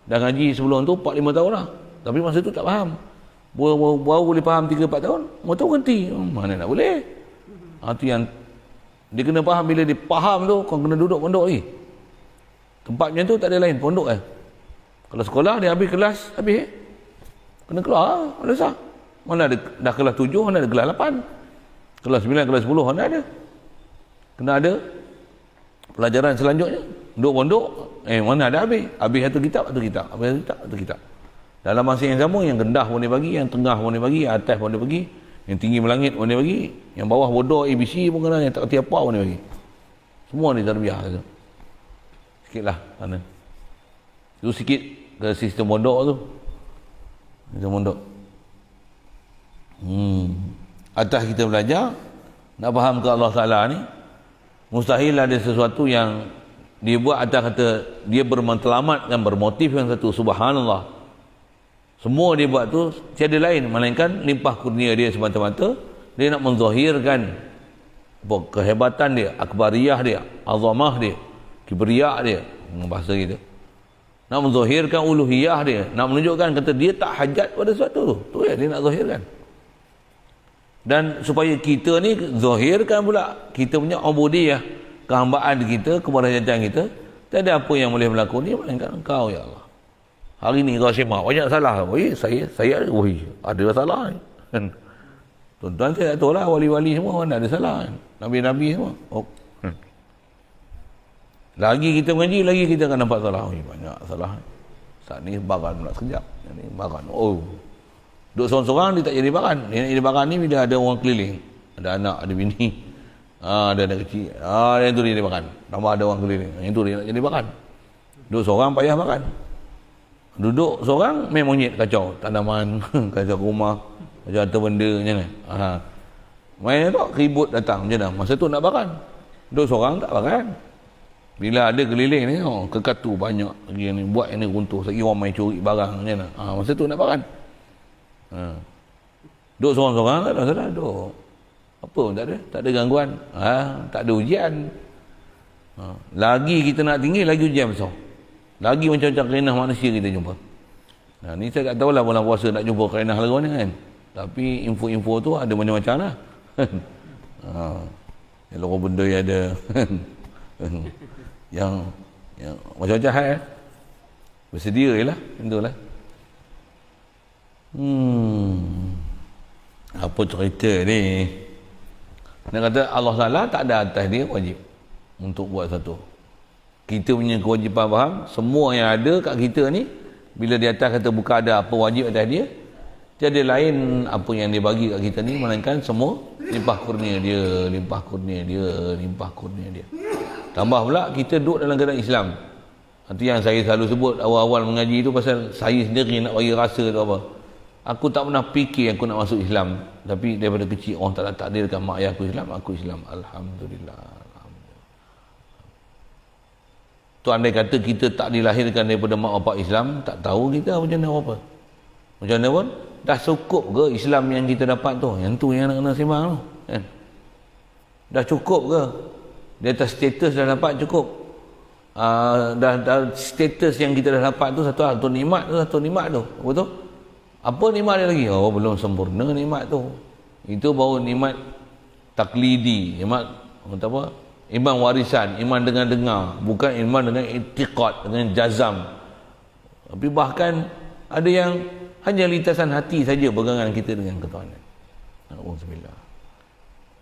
Dah ngaji sebelum tu 4-5 tahun lah, tapi masa tu tak faham. Baru boleh faham 3-4 tahun, mau tahu ganti. Mana nak boleh. Itu yang dia kena faham. Bila dia faham tu, kau kena duduk pondok lagi. Tempat macam tu tak ada lain, pondok kan. Kalau sekolah dia habis kelas, habis kena keluar, mana sah. Mana ada dah kelas 7, mana ada kelas 8. Kelas 9, kelas 10 mana ada. Kena ada pelajaran selanjutnya. Duduk pondok, mana ada habis. Habis satu kitab, habis satu kitab. Dalam masa yang sama, yang rendah pun dia bagi, yang tengah pun dia bagi, atas pun dia bagi, yang tinggi melangit pun dia bagi, yang bawah bodoh ABC pun kena, yang tak kerti apa pun dia bagi. Semua ni tarbiyah tu. Sikitlah sana. Itu sikit ke sistem pondok tu. Sistem pondok. Atas kita belajar, nak faham ke Allah Ta'ala ni, mustahil ada sesuatu yang dia buat atas kata dia bermatlamat dan bermotif yang satu. Subhanallah. Semua dia buat tu tiada lain melainkan limpah kurnia dia semata-mata. Dia nak menzahirkan kehebatan dia, akbariyah dia, azamah dia, kibriya dia, bahasa kita. Nak menzahirkan uluhiyah dia, nak menunjukkan kata dia tak hajat pada sesuatu tu. Tu ya dia nak zahirkan. Dan supaya kita ni zahirkan pula kita punya ubudiyah, kehambaan kita kepada hajatan kita, Tiada apa yang boleh berlaku ni melainkan Engkau ya Allah. Hari ni kau semak banyak salah. Saya ada salah ni. Kan? Tuan-tuan saya tak tahu lah, wali-wali semua mana ada salah. Nabi-nabi semua. Lagi kita mengaji, lagi kita akan nampak salah. Banyak salah. Saat ni baran pula sekejap. Yang ni baran. Duduk seorang-seorang dia tak jadi baran. Dia nak jadi baran ni bila ada orang keliling. Ada anak, ada bini. Ada anak kecil. Yang tu dia jadi baran. Tambah ada orang keliling. Yang tu dia nak jadi baran. Duduk seorang payah baran. Duduk seorang main monyet kacau. Tanaman, kacau rumah. Kacau harta benda macam mana. Main tu ribut datang macam mana. Masa tu nak baran. Duduk seorang tak baran. Bila ada keliling ni, kekatu banyak lagi yang ni, buat yang ni runtuh, lagi orang main curi barang macam mana. Masa tu nak baran. Duduk seorang-seorang tak ada masalah, duduk. Apa pun tak ada, tak ada gangguan. Tak ada ujian. Lagi kita nak tinggi, lagi ujian besar. Lagi macam-macam kerenah manusia kita jumpa. Ni saya tak tahulah bulan puasa nak jumpa kerenah lagu ni kan. Tapi info-info tu ada macam-macam lah. Kalau benda yang ada yang macam-macam hal bersedia je lah, tentulah. Apa cerita ni? Nak kata Allah Ta'ala tak ada atas dia wajib untuk buat satu. Kita punya kewajipan faham, semua yang ada kat kita ni, bila di atas kata bukan ada apa wajib atas dia, tiada lain apa yang dia bagi kat kita ni melainkan semua limpah kurnia dia, limpah kurnia dia, limpah kurnia dia. Tambah pula kita duduk dalam keadaan Islam. Itu yang saya selalu sebut awal-awal mengaji tu, pasal saya sendiri nak bagi rasa tu apa. Aku tak pernah fikir aku nak masuk Islam, tapi daripada kecil orang tak takdirkan mak ayah aku Islam. Alhamdulillah. Tu andai kata kita tak dilahirkan daripada mak bapak Islam, tak tahu kita macam mana apa. Macam mana pun dah cukup ke Islam yang kita dapat tu? Yang tu yang nak kena sembang tu, kan? Dah cukup ke? Di atas status dah dapat cukup. Dah status yang kita dah dapat tu satu nikmat tu, apa tu? Apa nikmat dia lagi? Belum sempurna nikmat tu. Itu baru nikmat taklidi, nikmat apa? Iman warisan, iman dengan dengar, bukan iman dengan i'tiqad, dengan jazam. Tapi bahkan ada yang hanya lintasan hati saja pegangan kita dengan ketuhanan. Alhamdulillah.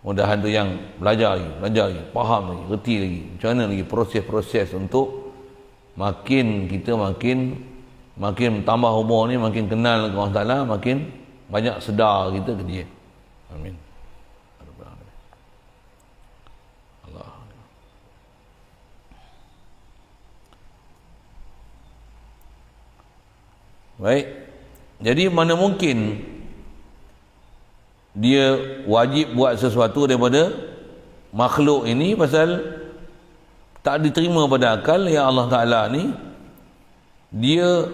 Mudah-mudahan tu yang belajar lagi, faham lagi, reti lagi. Macam mana lagi proses-proses untuk makin kita makin tambah umur ni, makin kenal dengan Allah Ta'ala, makin banyak sedar kita ke dia. Amin. Allah. Baik. Jadi mana mungkin dia wajib buat sesuatu daripada makhluk ini, pasal tak diterima pada akal yang Allah Ta'ala ni dia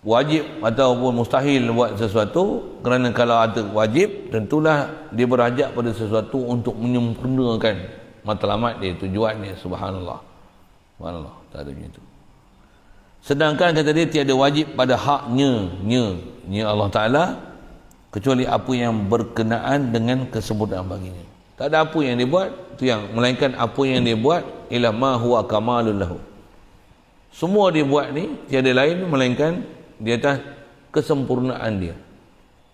wajib ataupun mustahil buat sesuatu. Kerana kalau ada wajib, tentulah dia berhajat pada sesuatu untuk menyempurnakan matlamat dia, tujuan dia. Subhanallah, tak ada macam itu. Sedangkan kata dia tiada wajib pada haknya Allah Ta'ala kecuali apa yang berkenaan dengan kesempurnaan baginya. Tak ada apa yang dia buat tu yang, melainkan apa yang dia buat ialah ma huwa kamalul lahu. Semua dia buat ni tiada lain melainkan di atas kesempurnaan dia.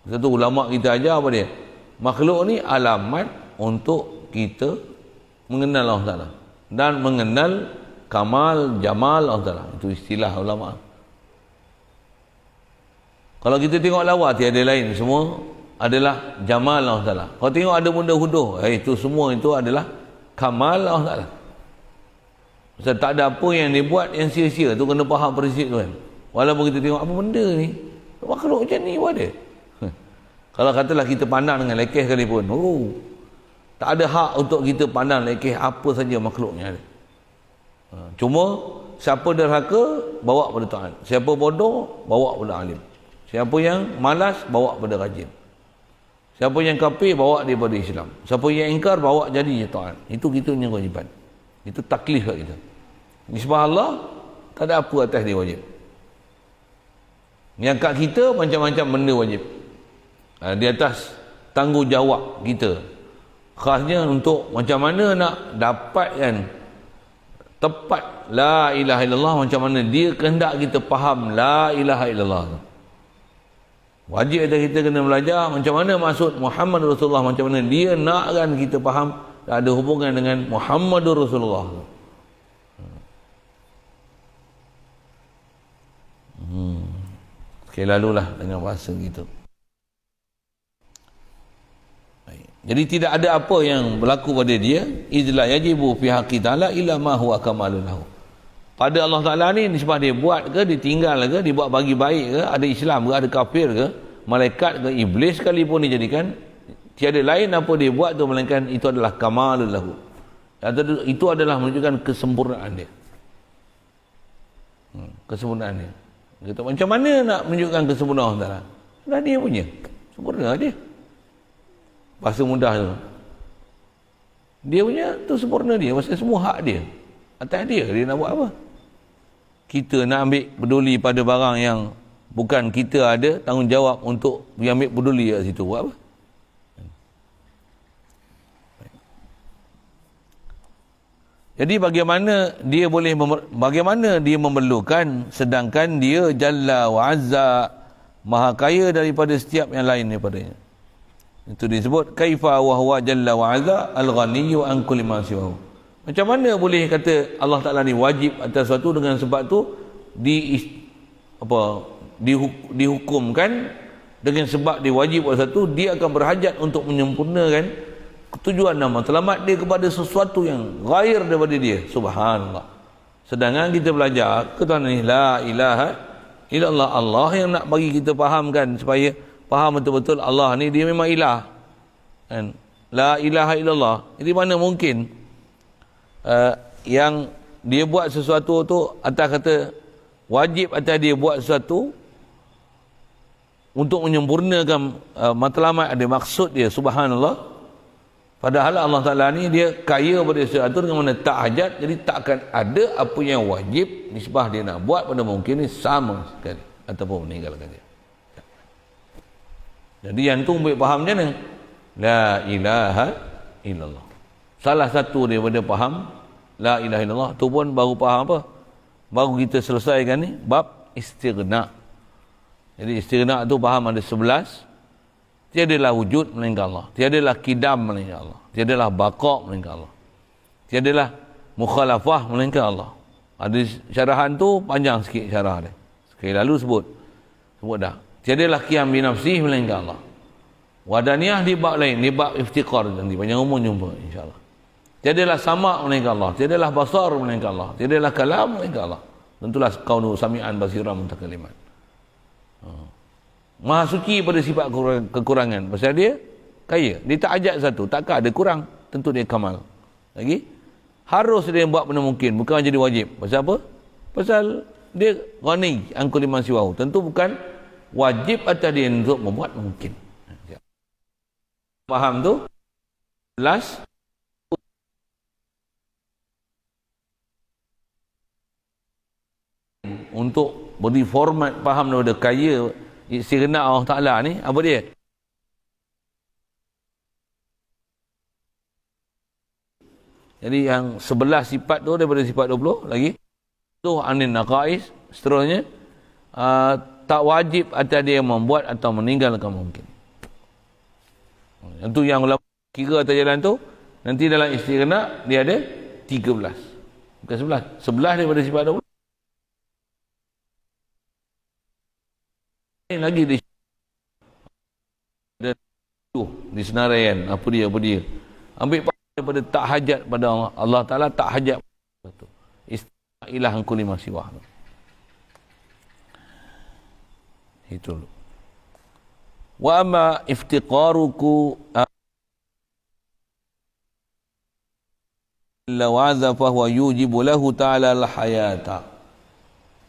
Satu ulama kita ajar apa dia? Makhluk ni alamat untuk kita mengenal Allah Ta'ala dan mengenal kamal, jamal Allah Ta'ala. Itu istilah ulama. Kalau kita tengok lawa, tiada lain, semua adalah jamal Allah Ta'ala. Kalau tengok ada benda huduh, itu semua itu adalah kamal Allah Ta'ala. Sebab tak ada apa yang dia buat yang sia-sia. Tu kena faham prinsip tu kan. Walaupun kita tengok apa benda ni, makhluk macam ni pun ada. Kalau katalah kita pandang dengan lekeh sekalipun, tak ada hak untuk kita pandang lekeh apa saja makhluknya ada. Cuma siapa derhaka, bawa pada Tuhan. Siapa bodoh, bawa pada alim. Siapa yang malas, bawa pada rajin. Siapa yang kafir, bawa dia pada Islam. Siapa yang ingkar, bawa jadi taat. Itu kita punya kewajipan. Itu taklif kat kita. Nisbah Allah, tak ada apa atas dia wajib. Yang kat kita, macam-macam benda wajib. Di atas tanggungjawab kita. Khasnya untuk macam mana nak dapatkan tepat la ilaha illallah macam mana dia kehendak kita faham la ilaha illallah tu. Wajib kita kena belajar macam mana maksud Muhammad Rasulullah, macam mana dia nakkan kita faham ada hubungan dengan Muhammadur Rasulullah. Sekali lalulah dengan bahasa gitu. Jadi tidak ada apa yang berlaku pada dia izla yajibu fi haqqi ta'ala illa ma huwa kamalun lahu. Pada Allah Taala ni sebab dia buat ke, ditinggal ke, dibuat bagi baik ke, ada Islam ke, ada kafir ke, malaikat ke, iblis sekalipun dijadikan, tiada lain apa dia buat tu melainkan itu adalah kamalun lahu. Itu adalah menunjukkan kesempurnaan dia. Kesempurnaan dia. Kata, macam mana nak menunjukkan kesempurnaan Allah Taala? Dah dia punya. Sempurna dia. Bahasa mudah tu. Dia punya tu sempurna dia. Pasal semua hak dia. Atas dia. Dia nak buat apa? Kita nak ambil peduli pada barang yang bukan kita ada tanggungjawab untuk ambil peduli kat situ. Buat apa? Jadi bagaimana dia memerlukan sedangkan dia Jalla wa Azza maha kaya daripada setiap yang lain daripadanya. Itu disebut kaifa wa huwa jalla wa azza al-ghaniyyu an kulli ma siwahu. Macam mana boleh kata Allah Taala ni wajib atas sesuatu dengan sebab tu dihukumkan dengan sebab dia wajib atas sesuatu, dia akan berhajat untuk menyempurnakan tujuan dan matlamat dia kepada sesuatu yang ghair daripada dia. Subhanallah. Sedangkan kita belajar ketuhanan ni la ilaha illallah, Allah yang nak bagi kita fahamkan supaya faham betul-betul Allah ni dia memang ilah kan? La ilaha illallah. Jadi mana mungkin yang dia buat sesuatu tu atas kata wajib atas dia buat sesuatu untuk menyempurnakan matlamat, ada maksud dia. Subhanallah. Padahal Allah Ta'ala ni dia kaya pada sesuatu dengan mana tak hajat, jadi tak akan ada apa yang wajib nisbah dia nak buat pada mungkin ni sama sekali ataupun meninggalkan dia. Jadi yang tu ambil faham macam mana? La ilaha illallah. Salah satu daripada faham la ilaha illallah tu pun baru faham apa? Baru kita selesaikan ni bab istighna. Jadi istighna tu faham ada 11. Tiadalah wujud melainkan Allah. Tiadalah kidam melainkan Allah. Tiadalah baqa melainkan Allah. Tiadalah mukhalafah melainkan Allah. Ada syarahan tu panjang sikit syarah dia. Sekali lalu sebut dah. Tiadalah qiyam bi nafsih melainkan Allah. Wadaniyah di bab lain, di bab iftiqar nanti panjang umur jumpa insya-Allah. Tiadalah sama melainkan Allah, tiadalah basar melainkan Allah, tiadalah kalam melainkan Allah. Tentulah kaunu sami'an basiran mutakaliman. Maha suci pada sifat kekurangan. Pasal dia kaya, dia tak ajak satu, takkan ada kurang, tentu dia kamal. Lagi harus dia buat benda mungkin, bukan jadi wajib. Pasal apa? Pasal dia ghani an kulli ma siwahu. Tentu bukan wajib atas dia untuk membuat mungkin. Faham tu? Last untuk beri format faham daripada kaya istighna Allah Ta'ala ni, apa dia? Jadi yang 11 sifat tu daripada sifat 20 lagi tu anin naqais, seterusnya tak wajib atas dia membuat atau meninggalkan mungkin. Yang tu yang ulama kira atas jalan tu, nanti dalam istighna dia ada 13. Bukan 11. 11 daripada sifat 20. Ini lagi di senaraian apa dia. Ambil daripada tak hajat pada Allah. Allah Ta'ala tak hajat. Istighna ilah kulli ma siwah. Itu. Wa amma iftiqaruku illa wa'adha fahuwa yujibu lahu ta'ala al-hayata.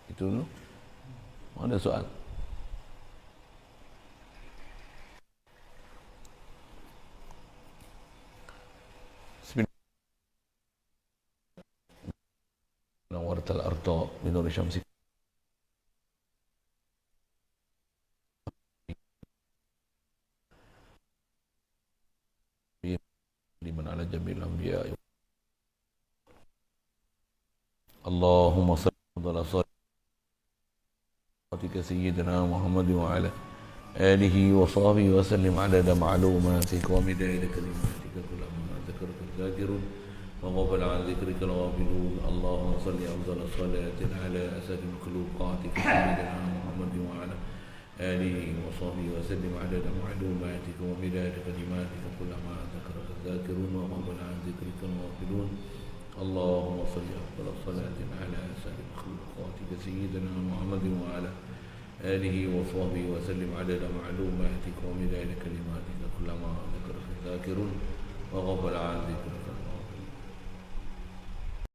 Itu dulu. Ada soal? Nawartal arta binur syamsi liman ala jamil anbiya اللهم صل على صلاتك سيدنا محمد وعلى آله وصحبه وسلم عدد معلوماتك ومداد كلماتك كلما ذكرك الذاكرون وغفل عن ذكرك الغافلون. اللهم صل أفضل صلاة على أسد مخلوقاتك سيدنا محمد وعلى آله وصحبه وسلم عدد معلوماتك ومداد كلماتك كلما ذكرك الذاكرون وغفل عن ذكرك الغافلون. اللهم صل أفضل صلاة على أسد مخلوقاتك سيدنا محمد وعلى آله وصحبه وسلم عدد معلوماتك ومداد كلماتك كلما ذكرك الذاكرون وغفل عن ذكرك